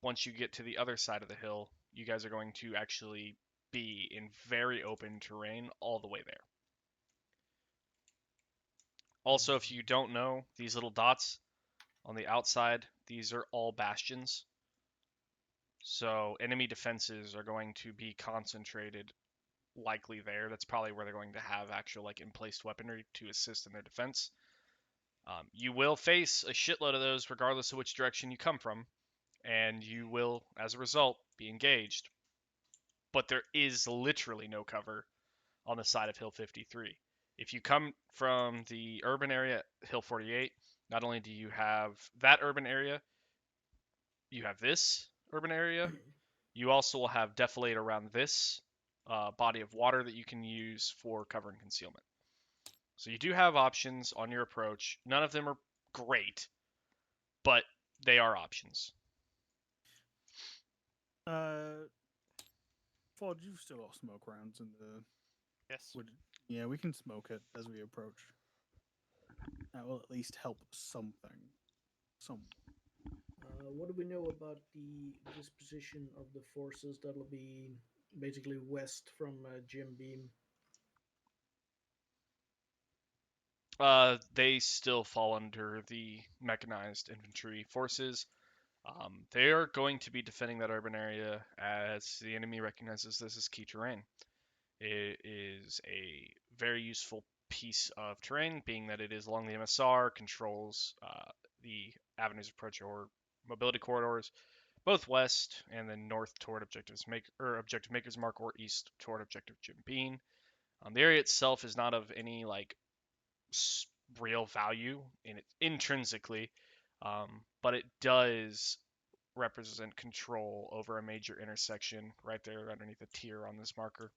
Once you get to the other side of the hill, you guys are going to actually be in very open terrain all the way there. Also, if you don't know, these little dots on the outside, these are all bastions. So enemy defenses are going to be concentrated likely there. That's probably where they're going to have actual like emplaced weaponry to assist in their defense. You will face a shitload of those regardless of which direction you come from, and you will, as a result, be engaged. But there is literally no cover on the side of Hill 53. If you come from the urban area, Hill 48, not only do you have that urban area, you have this urban area. You also will have defilade around this body of water that you can use for cover and concealment. So you do have options on your approach. None of them are great, but they are options. Ford, you've still got smoke rounds in the. Yes. Yeah, we can smoke it as we approach. That will at least help something. What do we know about the disposition of the forces that'll be basically west from Jim Beam? They still fall under the mechanized infantry forces. They are going to be defending that urban area as the enemy recognizes this as key terrain. It is a very useful piece of terrain, being that it is along the MSR, controls the avenues of approach or mobility corridors, both west and then north toward Objective Maker's Mark or east toward Objective Jim Bean. The area itself is not of any like real value in it intrinsically, but it does represent control over a major intersection right there underneath the tier on this marker.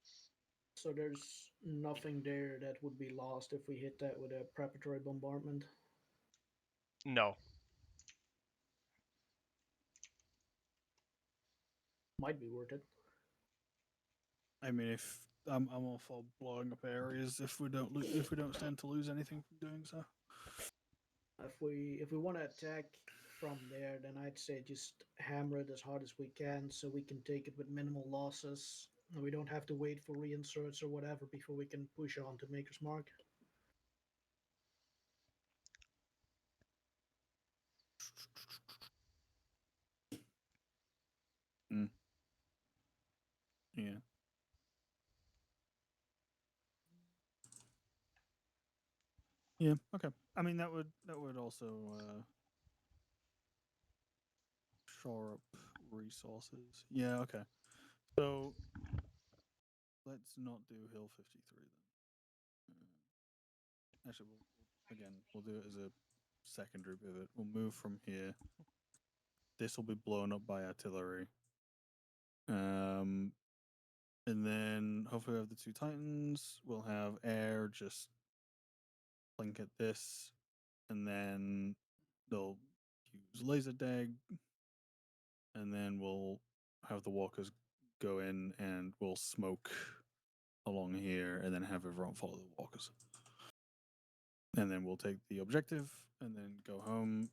So there's nothing there that would be lost if we hit that with a preparatory bombardment. No. Might be worth it. I mean, if I'm all for blowing up areas if we don't stand to lose anything from doing so. If we want to attack from there, then I'd say just hammer it as hard as we can so we can take it with minimal losses. And we don't have to wait for reinserts or whatever before we can push on to Maker's Mark. Yeah. Yeah. Okay. I mean, that would also shore up resources. Yeah. Okay. So let's not do Hill 53 then. Actually, we'll do it as a secondary pivot. We'll move from here. This will be blown up by artillery. And then hopefully we have the 2 Titans. We'll have air just blink at this, and then they'll use laser dag, and then we'll have the walkers go in, and we'll smoke along here, and then have everyone follow the walkers. And then we'll take the objective, and then go home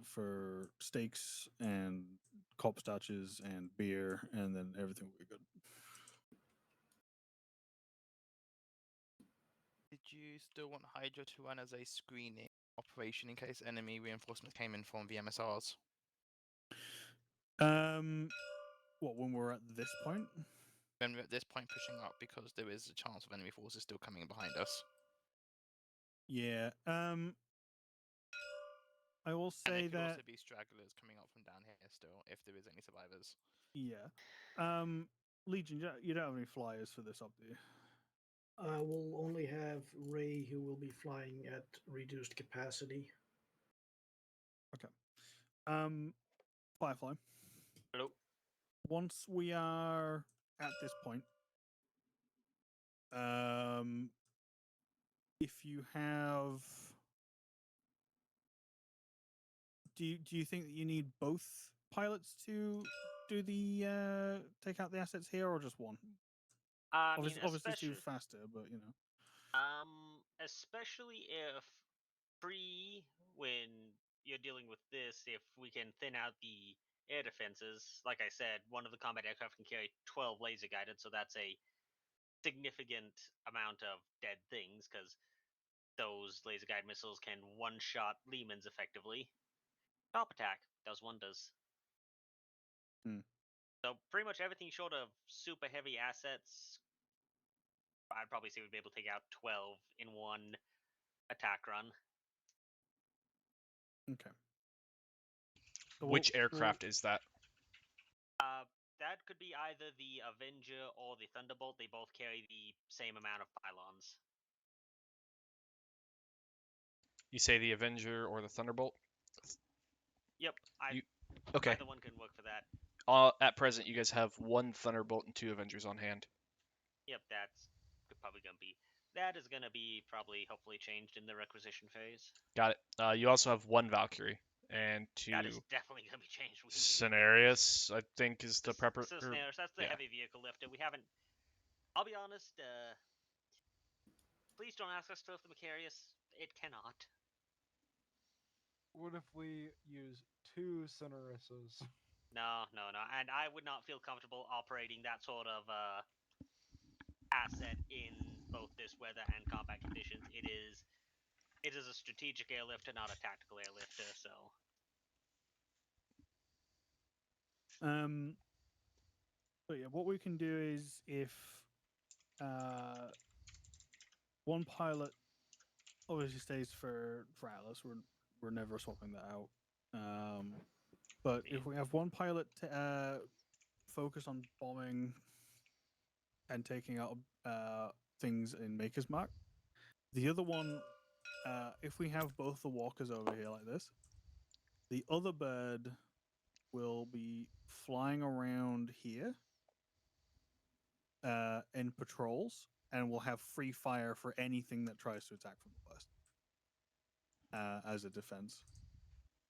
for steaks and copstarches and beer, and then everything will be good. Did you still want Hydra to run as a screening operation in case enemy reinforcements came in from the MSRs? What, when we're at this point? When we're at this point pushing up, because there is a chance of enemy forces still coming behind us. Yeah. I will And say there could that. also be stragglers coming up from down here still, if there is any survivors. Yeah. Legion, you don't have any flyers for this up, do you? I will only have Ray, who will be flying at reduced capacity. Firefly. Hello. Once we are at this point, if you have, do you think that you need both pilots to do the take out the assets here, or just one? I mean, Obviously, do especially, faster, but you know. especially if when you're dealing with this, if we can thin out the air defenses, like I said, one of the combat aircraft can carry 12 laser guided, so that's a significant amount of dead things because those laser guided missiles can one shot Lehman's effectively. Top attack does wonders. So pretty much everything short of super heavy assets, I'd probably say we'd be able to take out 12 in one attack run. Okay. So Which aircraft is that? That could be either the Avenger or the Thunderbolt. They both carry the same amount of pylons. You say the Avenger or the Thunderbolt? Yep, Okay. either one can work for that. At present, you guys have one Thunderbolt and 2 Avengers on hand. Yep, that's probably gonna be. That is gonna be probably hopefully changed in the requisition phase. Got it. You also have 1 Valkyrie and 2 That is definitely gonna be changed. Scenarius, I think, is the prepper. Scenarius, that's the yeah. heavy vehicle lifter. We haven't. I'll be honest. Please don't ask us to lift the Macarius. It cannot. What if we use 2 Cenarises? No. And I would not feel comfortable operating that sort of asset in both this weather and combat conditions. It is a strategic airlifter, not a tactical airlifter, so. But yeah, what we can do is if one pilot obviously stays for Atlas, we're never swapping that out. But if we have one pilot to focus on bombing and taking out things in Maker's Mark, the other one, if we have both the walkers over here like this, the other bird will be flying around here in patrols, and will have free fire for anything that tries to attack from the west as a defense,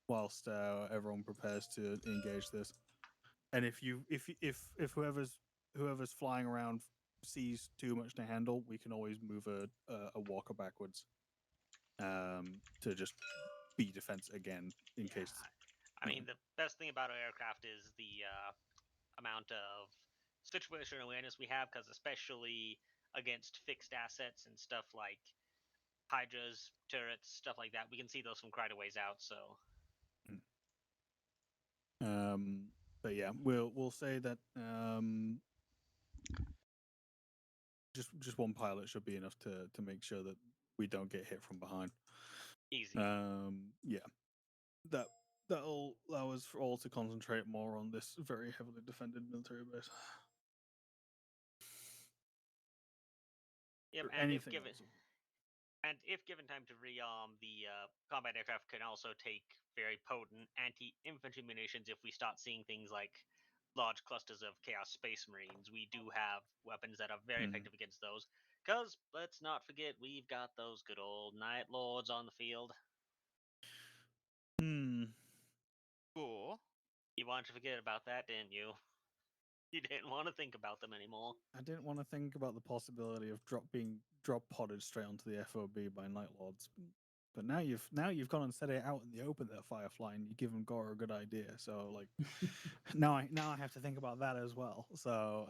whilst everyone prepares to engage this. And if whoever's flying around sees too much to handle, we can always move a walker backwards to just be defense again in case. I mean, the best thing about our aircraft is the amount of situational awareness we have, because especially against fixed assets and stuff like Hydras, turrets, stuff like that, we can see those from quite a ways out. So. But yeah, we'll say that just one pilot should be enough to make sure that we don't get hit from behind. Easy. Yeah, that'll allow us for all to concentrate more on this very heavily defended military base. Yep, and if given time to rearm, the combat aircraft can also take very potent anti-infantry munitions if we start seeing things like large clusters of Chaos Space Marines. We do have weapons that are very effective against those. Because, let's not forget, we've got those good old Night Lords on the field. Or you wanted to forget about that, didn't you? You didn't want to think about them anymore. I didn't want to think about the possibility of being drop podded straight onto the FOB by Night Lords. But now you've gone and said it out in the open there, Firefly, and you give Gore a good idea. So like now I have to think about that as well. So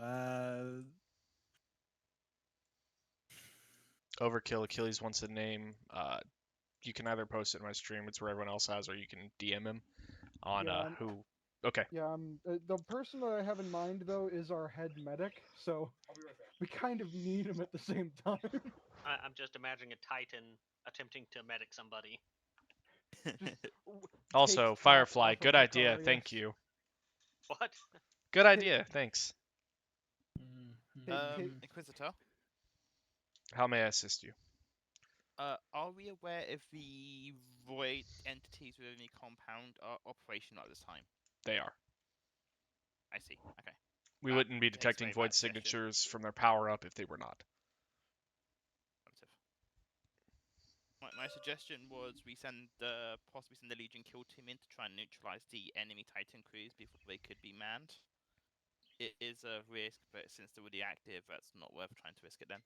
Overkill Achilles wants a name. You can either post it in my stream, it's where everyone else has, or you can DM him on who. Okay. Yeah, the person that I have in mind though is our head medic, so we kind of need him at the same time. I'm just imagining a Titan attempting to medic somebody. Also, Takes top Firefly, off of good idea. Macarius. Thank you. What? Good idea. Thanks. Inquisitor, How may I assist you? are we aware if the void entities within the compound are operational at this time? They are. I see. Okay. We That wouldn't be makes detecting very void bad suggestion. signatures from their power up if they were not. Affirmative. My suggestion was we possibly send the Legion kill team in to try and neutralize the enemy Titan crews before they could be manned. It is a risk, but since they're already active, that's not worth trying to risk it then.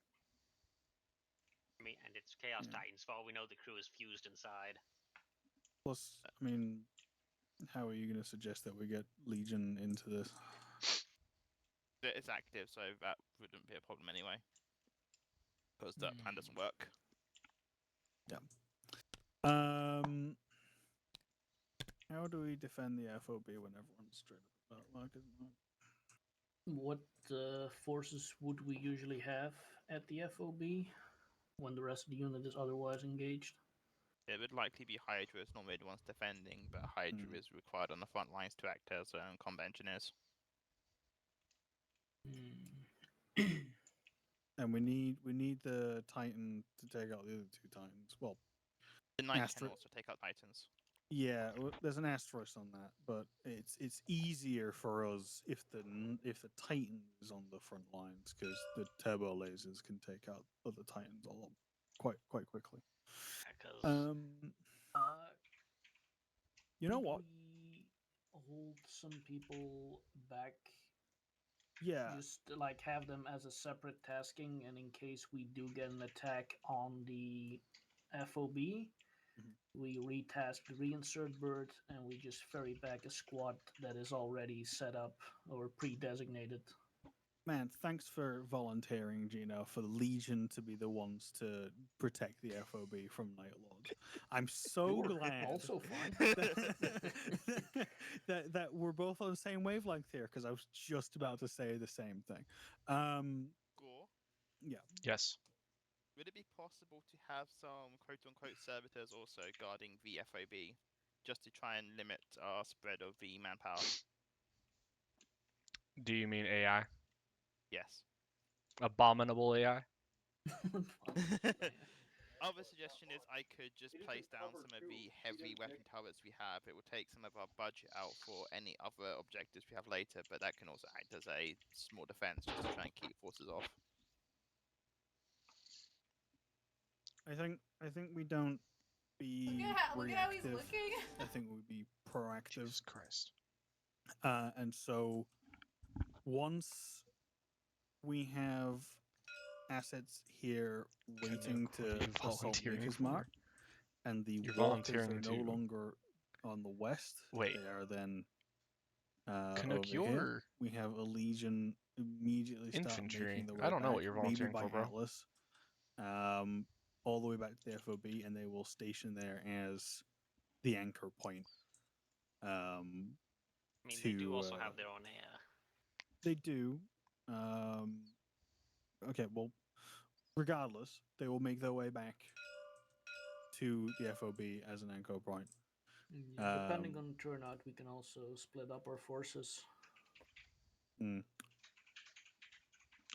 I mean, and it's Chaos Yeah. Titans. For all we know, the crew is fused inside. Plus, I mean, how are you going to suggest that we get Legion into this? It's active, so that wouldn't be a problem anyway. Because that plan doesn't work. How do we defend the FOB when everyone's straight up about like it? What forces would we usually have at the FOB when the rest of the unit is otherwise engaged? It would likely be Hydra, it's normally the ones defending, but Hydra is required on the front lines to act as combat engineers. And we need the Titan to take out the other two Titans. Well, The Knight can Astro- also take out Titans. yeah, there's an asterisk on that, but it's easier for us if the Titan is on the front lines because the turbo lasers can take out other Titans a lot quite quickly. Because You know Could what? we hold some people back? Yeah, Just like have them as a separate tasking, and in case we do get an attack on the FOB, we retask the reinsert bird and we just ferry back a squad that is already set up or pre-designated. man, thanks for volunteering, Gino, for the Legion to be the ones to protect the FOB from Night Lords. I'm so Sure, glad also fine. that we're both on the same wavelength here, because I was just about to say the same thing. Gore, Yes. would it be possible to have some quote-unquote servitors also guarding the FOB, just to try and limit our spread of the manpower? Do you mean AI? Yes. Abominable AI? Other suggestion is I could just place down some of the heavy weapon turrets we have. It will take some of our budget out for any other objectives we have later, but that can also act as a small defense just to try and keep forces off. I think we don't be Look at how he's reactive. looking. I think we'd be proactive. Jesus Christ. And so once we have assets here waiting What are to you assault volunteering Maker's for? Mark, and the You're walkers are volunteering no to- longer on the west, Wait. they are then Canuck, over here. you're We have a Legion immediately start infantry. making the way I don't know back, what you're maybe volunteering by for, bro. Atlas, all the way back to the FOB, and they will station there as the anchor point. I mean, they do also have their own air. They do. Okay, well, regardless, they will make their way back to the FOB as an anchor point. Depending on turnout, we can also split up our forces.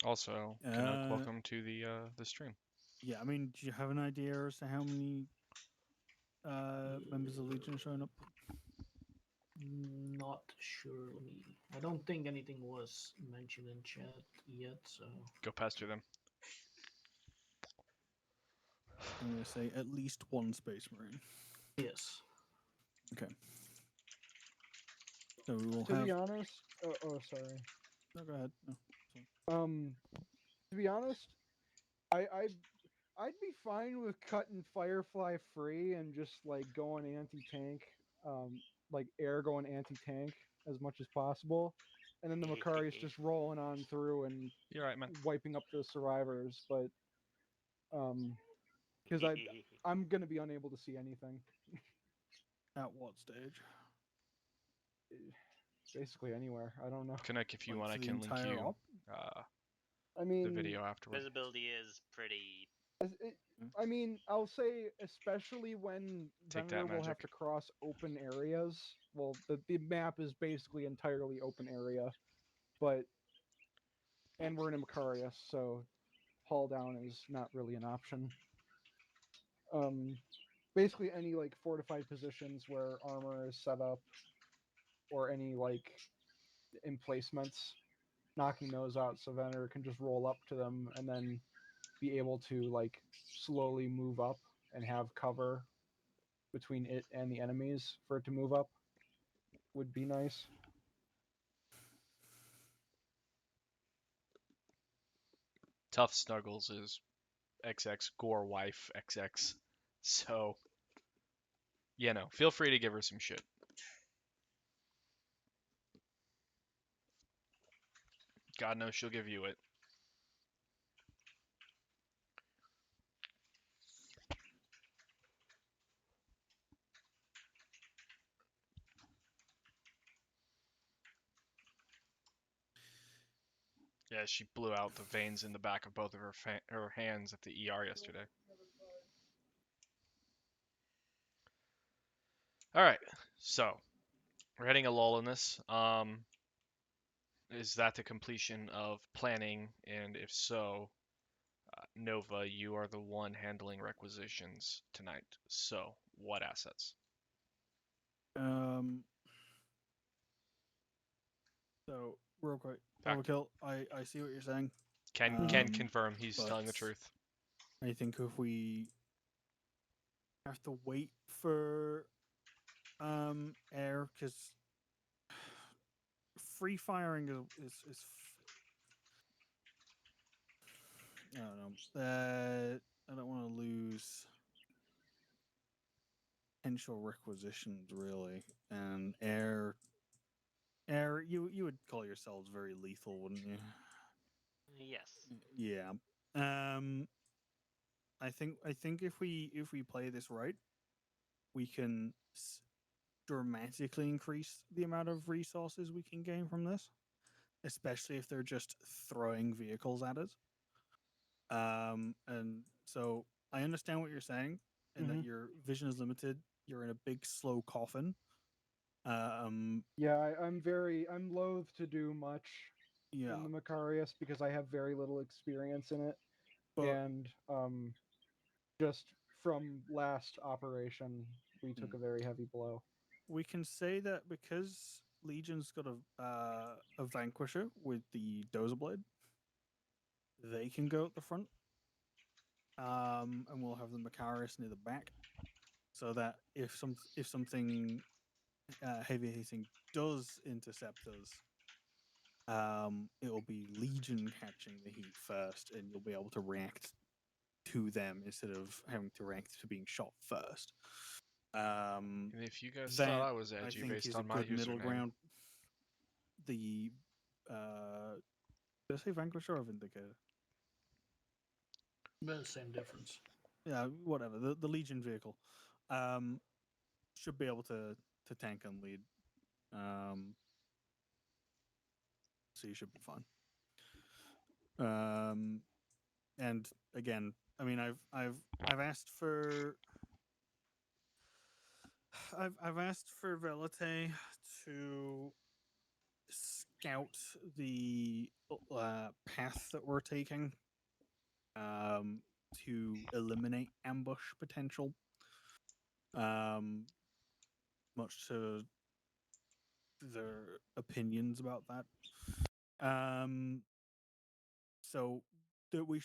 Also, Canuck, welcome to the stream. Yeah, I mean, do you have an idea as to how many members of Legion are showing up? Not sure. I don't think anything was mentioned in chat yet, so. Go pester them. I'm going to say at least one Space Marine. Yes. Okay. So we will To have. be honest, sorry. No, go ahead. No. To be honest, I'd be fine with cutting Firefly free and just like going anti-tank, like air going anti-tank as much as possible, and then the Macarius just rolling on through and You're right, man. wiping up the survivors. But because I'm gonna be unable to see anything. At what stage? Basically anywhere. I don't know. Canuck, if you Like, want, I for the can link entire you op? I mean, the video afterwards. Visibility is pretty. I mean, I'll say especially when Take that, Venator will have magic. to cross open areas. Well, the map is basically entirely open area, but and we're in a Macarius, so haul down is not really an option. Um, Basically any like fortified positions where armor is set up, or any like emplacements, knocking those out so Venator can just roll up to them and then be able to like slowly move up and have cover between it and the enemies for it to move up would be nice. Tough Snuggles is XX Gore Wife XX. So, feel free to give her some shit. God knows she'll give you it. Yeah, she blew out the veins in the back of both of her hands at the ER yesterday. All right, so we're hitting a lull in this. Is that the completion of planning? And if so, Nova, you are the one handling requisitions tonight. So, what assets? Um. So real quick, Back. Overkill. I see what you're saying. Can confirm he's telling the but truth. I think if we have to wait for air, because free firing is I don't know. I don't want to lose potential requisitions really, and air. You would call yourselves very lethal, wouldn't you? Yes. Yeah. Um. I think if we play this right, we can dramatically increase the amount of resources we can gain from this, especially if they're just throwing vehicles at us. And so I understand what you're saying, and that Mhm. your vision is limited. You're in a big, slow coffin. Yeah, I'm loath to do much Yeah, in the Macarius because I have very little experience in it, but and just from last operation, we took a very heavy blow. we can say that because Legion's got a vanquisher with the dozer blade, they can go at the front. And we'll have the Macarius near the back, so that if something heavy hitting does intercept us, it will be Legion catching the heat first, and you'll be able to react to them instead of having to react to being shot first. And if you guys That thought I was I edgy think based is a on my good middle username, ground. The did I say Vanquisher or Vindicator? But same difference. Yeah, whatever. The Legion vehicle should be able to tank and lead. So you should be fine. And again, I mean, I've asked for I've asked for Velite to scout the path that we're taking, to eliminate ambush potential. Um, Much to their opinions about that. So that we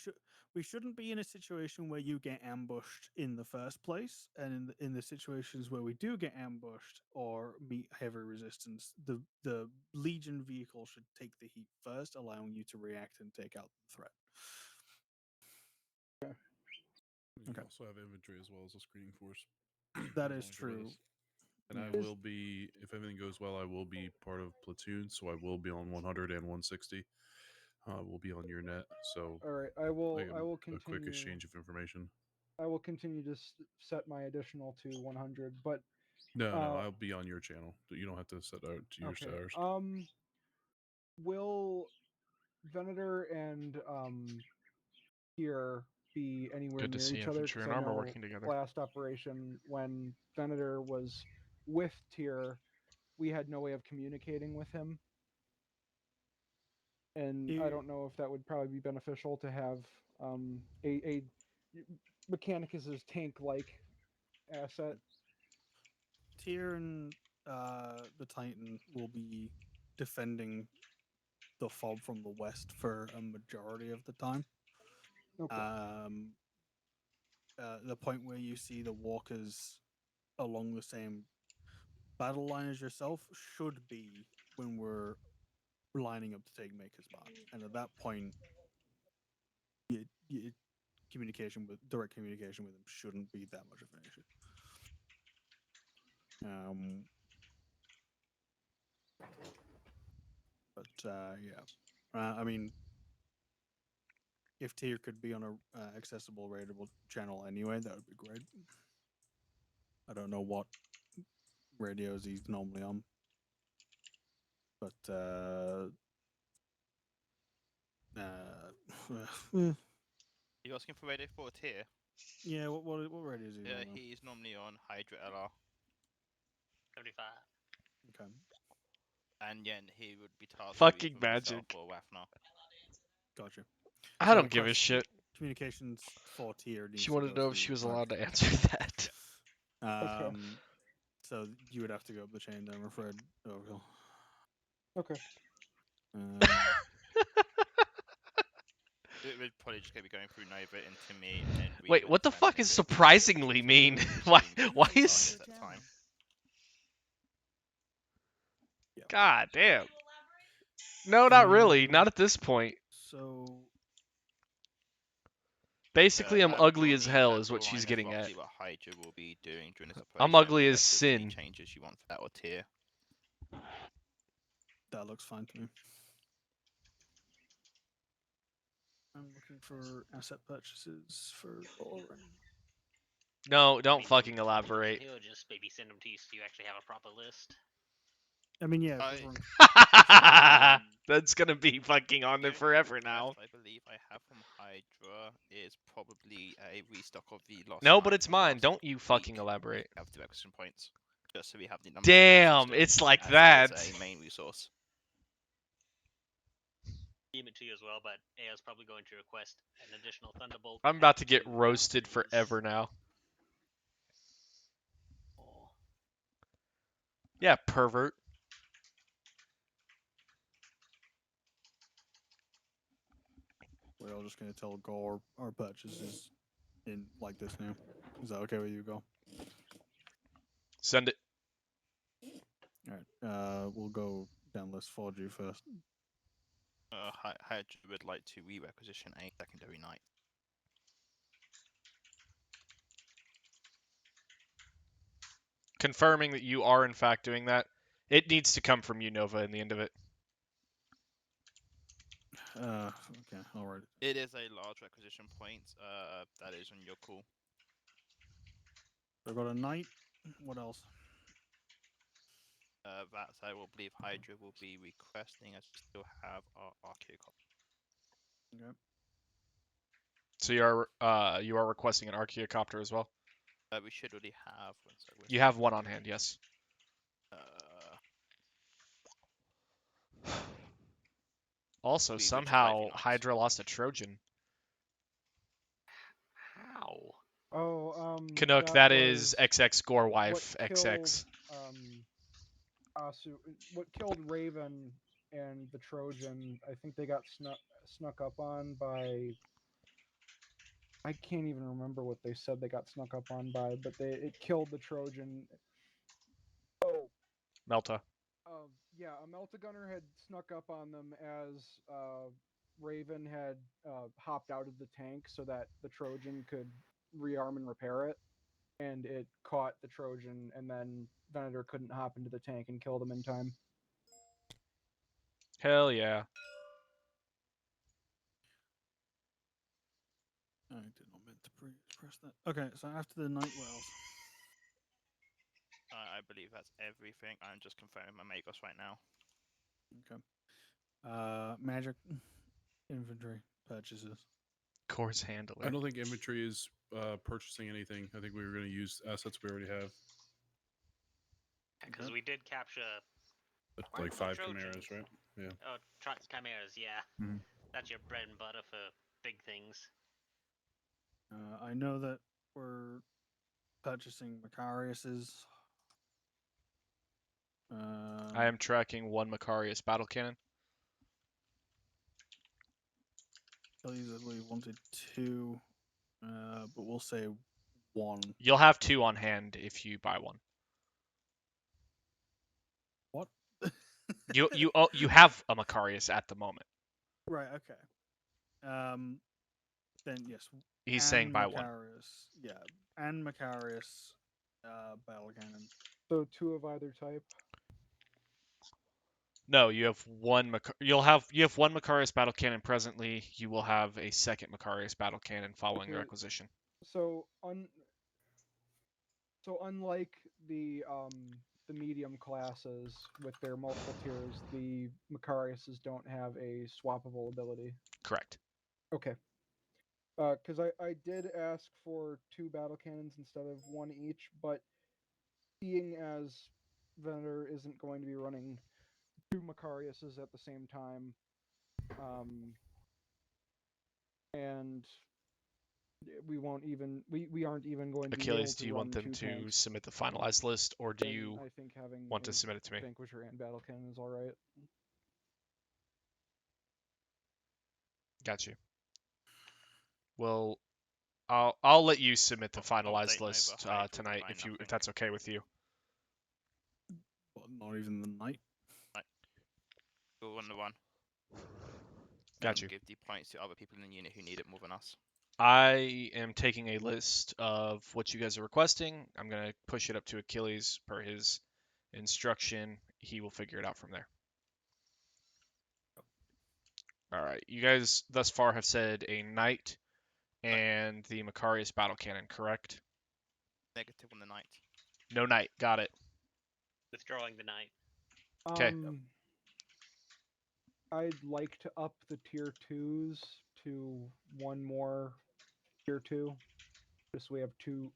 shouldn't be in a situation where you get ambushed in the first place, and in the situations where we do get ambushed or meet heavy resistance, the Legion vehicle should take the heat first, allowing you to react and take out the threat. You Okay. also have infantry as well as a screening force. That as is long as you're with true. us. And Yeah. I will be, if everything goes well, I will be part of platoon, so I will be on 100 and 160. We'll be on your net, so All right, like I will a quick continue. exchange of information. I will continue to set my additional to 100, but No, I'll be on your channel. You don't have to set out to your okay. stars. Will Venator and here be anywhere Good to near see each other infantry because and I armor know working together. last operation when Venator was with Tyr, we had no way of communicating with him. And I don't know if that would probably be beneficial to have a Mechanicus's tank-like asset. Tyr and the Titan will be defending the fob from the west for a majority of the time. Okay. The point where you see the walkers along the same battle line as yourself should be when we're lining up to take Maker's Mark, and at that point, direct communication with them shouldn't be that much of an issue. I mean, if Tyr could be on a accessible, raidable channel anyway, that would be great. I don't know what radios he's normally on, but You asking for radio 4 tier? yeah. What radio is he Yeah, on? he's normally on Hydra LR. 75. Okay, And then he would be tasked Fucking with myself magic. or Wafnar. gotcha. I So don't give a shit. Communications for Tyr needs She wanted go to know if through she was Mark. allowed to answer that. Okay. So you would have to go up the chain, then, I'm afraid. Overkill. Okay. It would probably just be going through Nova into me and then Wait, what the fuck determine is if it's surprisingly to mean? between Why? both Why sides is? at that time. God damn. No, not really. Not at this point. So Basically, I'm That ugly will as need hell, that is to what she's align with getting at. roughly what Hydra will be doing during this I'm operation, ugly as unless there's any sin. changes you want for that or tier. that looks fine to me. I'm looking for asset purchases for Oren. No, don't mean, fucking elaborate. He'll just maybe send them to you so you actually have a proper list. I mean, yeah. That's gonna be fucking on there The only forever now. request I believe I have from Hydra is probably a restock of the lost. No, Light but it's from mine. last Don't you fucking week. elaborate. We have the acquisition points, just so we have the numbers. Damn, it's like as that. It is a main resource. Beam it to you as well, but AO's probably going to request an additional Thunderbolt. I'm about to get and roasted bounties. forever now. Oh. Yeah, pervert. We're all just gonna tell Gore our purchases in like this now. Is that okay with you, Gore? Send it. All right. We'll go down list 4G first. Hydra would like to re-requisition a secondary knight. Confirming that you are in fact doing that. It needs to come from you, Nova, in the end of it. Okay, all right. It is a large requisition point. That is on your call. I've got a knight. What else? That I will believe Hydra will be requesting, as we still have our Archaeocopter. Okay. So you are requesting an Archaeocopter as well? We should already have. You have one on hand, yes. Also, somehow Hydra lost a Trojan. How? Oh, Canuck, that is XX Gore wife what XX. What killed Raven and the Trojan? I think they got snuck up on by. I can't even remember what they said they got snuck up on by, but it killed the Trojan. Oh, Melta. yeah, a Melta Gunner had snuck up on them as Raven had hopped out of the tank so that the Trojan could rearm and repair it, and it caught the Trojan, and then Venator couldn't hop into the tank and kill them in time. Hell yeah. I did not meant to press that. Okay, so after the night wells. I believe that's everything. I'm just confirming my Magos right now. Okay. Magic infantry purchases. Course handler. I don't think infantry is purchasing anything. I think we were going to use assets we already have. Because Okay. we did capture quite Like a few 5 Trojans. chimeras, right? Yeah. Oh, chimeras, yeah. Mhm. That's your bread and butter for big things. I know that we're purchasing Macarius's. I am tracking 1 Macarius battle cannon. Achilles, I believe, wanted 2, but we'll say 1. You'll have 2 on hand if you buy 1. What? You have a Macarius at the moment. Right. Okay. Then yes. He's saying buy 1. Macarius. Yeah, and Macarius, battle cannon. So 2 of either type. No, you have 1 you have 1 Macarius battle cannon presently. You will have a second Macarius battle cannon following your Okay. acquisition. So unlike the medium classes with their multiple tiers, the Macariuses don't have a swappable ability. Correct. Okay. Because I did ask for 2 battle cannons instead of 1 each, but seeing as Venator isn't going to be running 2 Macariuses at the same time, and we aren't even going to be able Achilles, to do you run want them 2 to tanks, submit the finalized list, or do then you I think having want a to submit it to me? Vanquisher and battle cannon is all right. Got you. Well, I'll let you submit the I'll finalized take Nova list Hydra to tonight buy if nothing. that's okay with you. But not even the knight. Go 1-1. Got you. Give the points to other people in the unit who need it more than us. I am taking a list of what you guys are requesting. I'm going to push it up to Achilles per his instruction. He will figure it out from there. All right. You guys thus far have said a knight and the Macarius battle cannon, correct? Negative on the knight. No knight. Got it. Withdrawing the knight. 'Kay. I'd like to up the tier 2s to 1 more tier 2. Just so we have 2,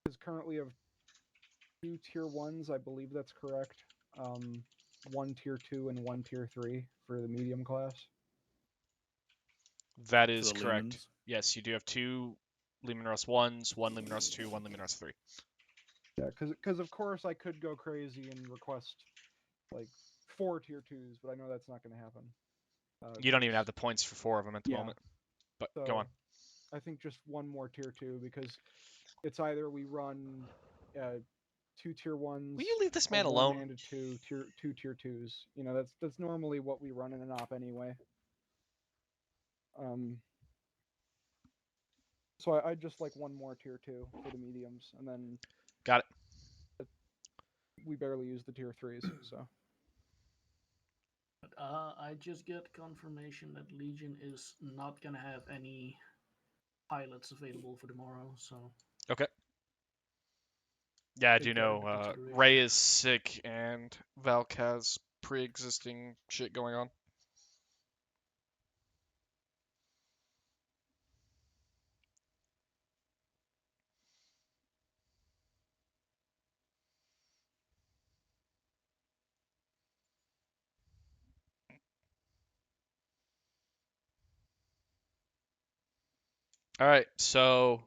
because currently we have 2 tier 1s, I believe that's correct. 1 tier 2 and 1 tier 3 for the medium class. That is the correct. Lehmans. Yes, you do have 2 Leman Russ 1s, 1 Leman Russ 2, 1 Leman Russ 3. Yeah, because of course I could go crazy and request like 4 tier 2s, but I know that's not going to happen. You don't even have the points for 4 of them at the Yeah. moment. But So go on. I think just 1 more tier 2, because it's either we run 2 tier 1s. Will you leave this a man 1 alone? and a 2 tier 2s. You know, that's normally what we run in an op anyway. So I'd just like 1 more tier 2 for the mediums, and then Got it. we barely use the tier 3s, so. But I just get confirmation that Legion is not gonna have any pilots available for tomorrow, so Okay. Yeah, I take do that into know consideration. Ray is sick and Valk has pre-existing shit going on. All right, so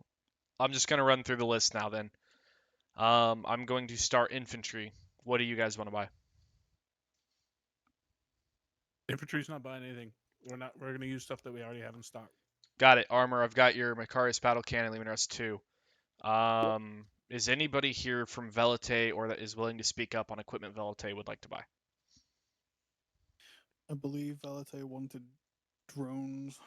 I'm just gonna run through the list now. Then, I'm going to start infantry. What do you guys want to buy? Infantry's not buying anything. We're going to use stuff that we already have in stock. Got it. Armor. I've got your Macarius battle cannon, Leman Russ 2. Is anybody here from Velite or that is willing to speak up on equipment Velite would like to buy? I believe Valete wanted drones.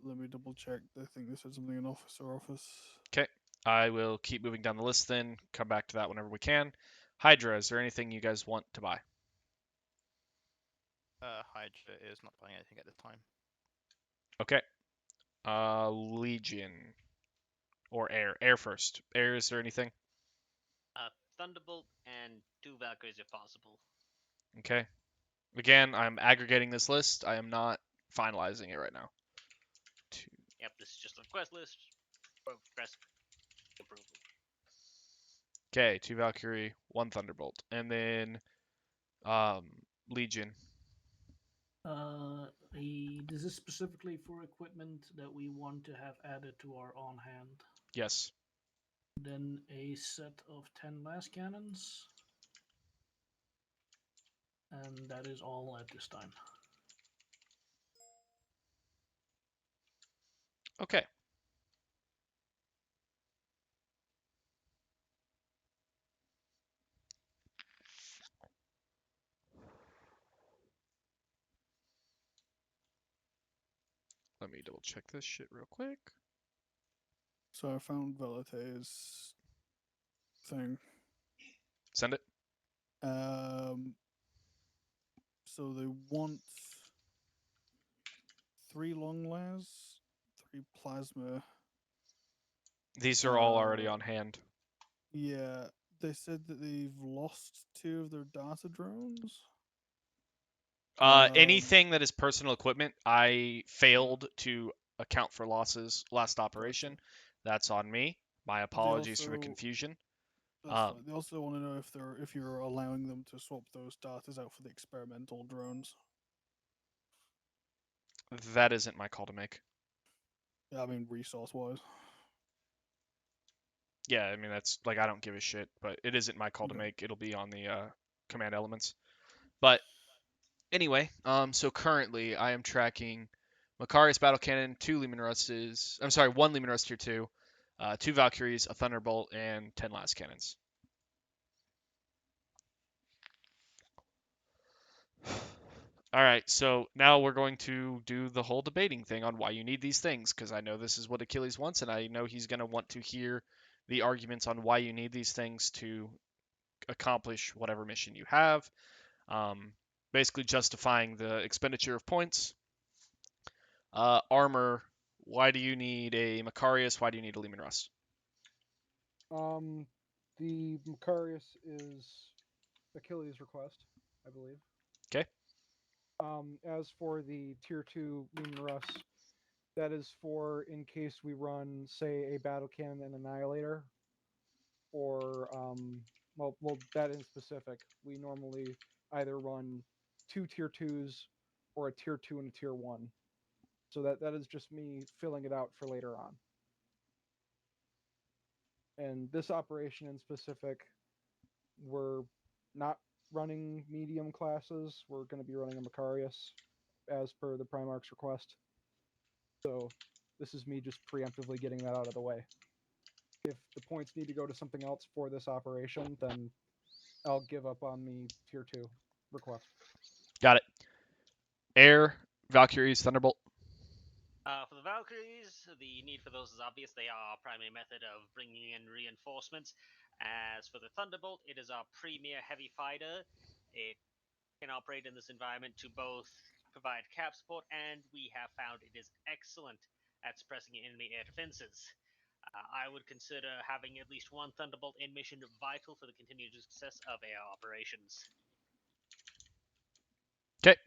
Let me double check. I think they said something in office. Okay. I will keep moving down the list then. Come back to that whenever we can. Hydra, is there anything you guys want to buy? Hydra is not buying anything at this time. Okay. Legion. Or Air. Air first. Air, is there anything? Thunderbolt and 2 Valkyries if possible. Okay. Again, I'm aggregating this list. I am not finalizing it right now. Yep, this is just a request list. Request approval. Okay, 2 Valkyrie, 1 Thunderbolt, and then Legion. This is specifically for equipment that we want to have added to our on hand. Yes. Then a set of 10 las cannons. And that is all at this time. Okay. Let me double check this shit real quick. So I found Velate's thing. Send it. So they want 3 long las, 3 plasma. These are all already on hand. Yeah, they said that they've lost 2 of their data drones. Anything that is personal equipment, I failed to account for losses last operation. Gotcha. That's on me. My apologies for the confusion. That's fine. They also want to know if you're allowing them to swap those datas out for the experimental drones. That isn't my call to make. Yeah, I mean resource wise. Yeah, I mean that's like I don't give a shit, but it isn't my call to Okay. make. It'll be on the command elements. But anyway, so currently I am tracking Macarius Battle Cannon, 2 Lehman Rustes. I'm sorry, 1 Lehman Rust Tier 2, 2 Valkyries, a Thunderbolt, and 10 Las Cannons. All right, so now we're going to do the whole debating thing on why you need these things, because I know this is what Achilles wants, and I know he's going to want to hear the arguments on why you need these things to accomplish whatever mission you have. Basically justifying the expenditure of points. Armor, why do you need a Macarius? Why do you need a Lehman Rust? The Macarius is Achilles' request, I believe. Okay. As for the tier 2 Lehman Rust, that is for in case we run, say, a battle cannon and annihilator, or well, that in specific, we normally either run 2 tier 2s or a tier 2 and a tier 1. So that is just me filling it out for later on. And this operation in specific, we're not running medium classes. We're going to be running a Macarius as per the Primarch's request. So this is me just preemptively getting that out of the way. If the points need to go to something else for this operation, then I'll give up on the tier 2 request. Got it. Air, Valkyries, Thunderbolt. For the Valkyries, the need for those is obvious. They are our primary method of bringing in reinforcements. As for the Thunderbolt, it is our premier heavy fighter. It can operate in this environment to both provide cap support, and we have found it is excellent at suppressing enemy air defenses. I would consider having at least 1 Thunderbolt in mission vital for the continued success of air operations. Okay.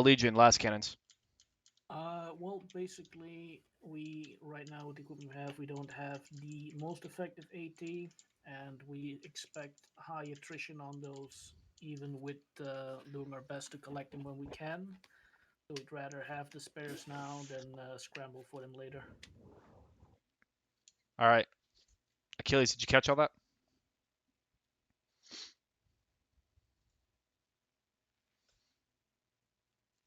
Legion, Las Cannons. Well, basically, we right now with the equipment we have, we don't have the most effective AT, and we expect high attrition on those, even with doing our best to collect them when we can. So we'd rather have the spares now than scramble for them later. All right. Achilles, did you catch all that?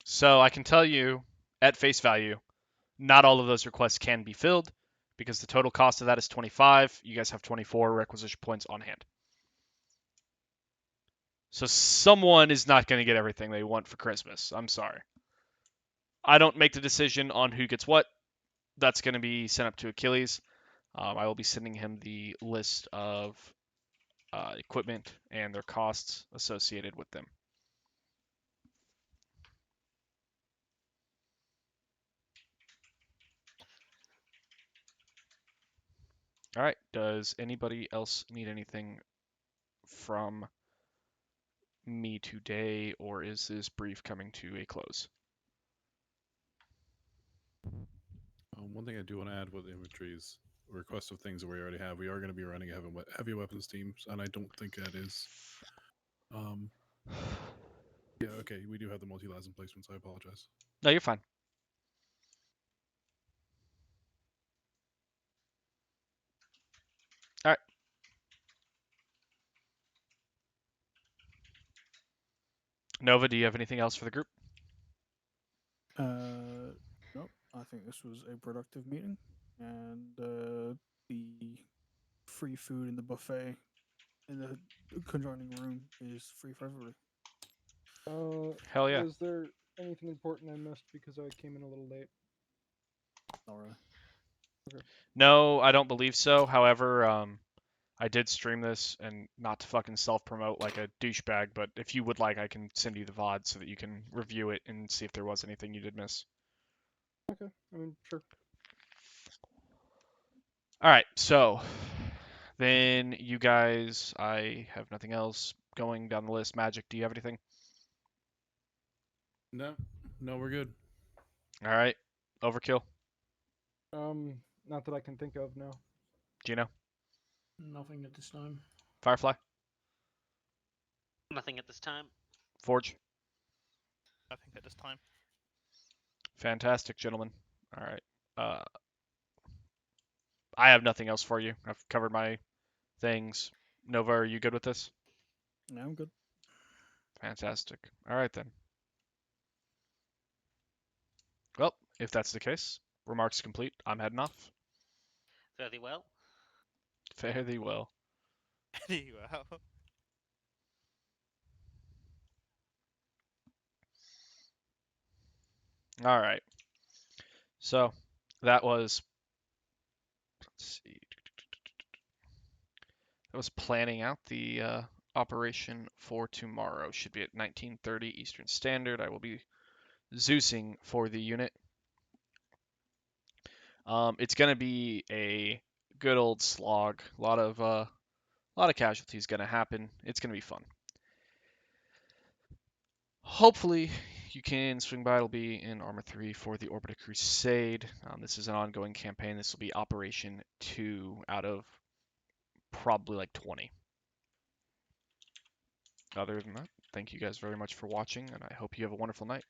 So I can tell you, at face value, not all of those requests can be filled because the total cost of that is 25. You guys have 24 requisition points on hand. So someone is not going to get everything they want for Christmas. I'm sorry. I don't make the decision on who gets what. That's going to be sent up to Achilles. I will be sending him the list of equipment and their costs associated with them. All right. Does anybody else need anything from me today, or is this brief coming to a close? One thing I do want to add with inventory is a request of things that we already have. We are going to be running a heavy weapons team, and I don't think that is. Yeah, okay, we do have the multi-lasm placements. I apologize. No, you're fine. All right. Nova, do you have anything else for the group? Nope. I think this was a productive meeting, and the free food in the buffet in the conjoining room is free for everybody. Hell yeah. Was there anything important I missed because I came in a little late? Not really. No, I don't believe so. However, I did stream this, and not to fucking self-promote like a douchebag, but if you would like, I can send you the VOD so that you can review it and see if there was anything you did miss. Okay, I mean, sure. All right, so then you guys, I have nothing else going down the list. Magic, do you have anything? No, we're good. All right, Overkill, Not that I can think of, no. Gino, Nothing at this time. Firefly, Nothing at this time. Forge. I think at this time. Fantastic, gentlemen. All right. I have nothing else for you. I've covered my things. Nova, are you good with this? Yeah, I'm good. Fantastic. All right then. Well, if that's the case, remarks complete. I'm heading off. Fairly well. Fare thee well. Well. All right. So that was, let's see, that was planning out the operation for tomorrow. Should be at 19:30 Eastern Standard. I will be Zeusing for the unit. It's gonna be a good old slog. A lot of casualties gonna happen. It's gonna be fun. Hopefully, you can swing by. It'll be in Arma 3 for the Orbita Crusade. This is an ongoing campaign. This will be Operation 2 out of probably like 20. Other than that, thank you guys very much for watching, and I hope you have a wonderful night.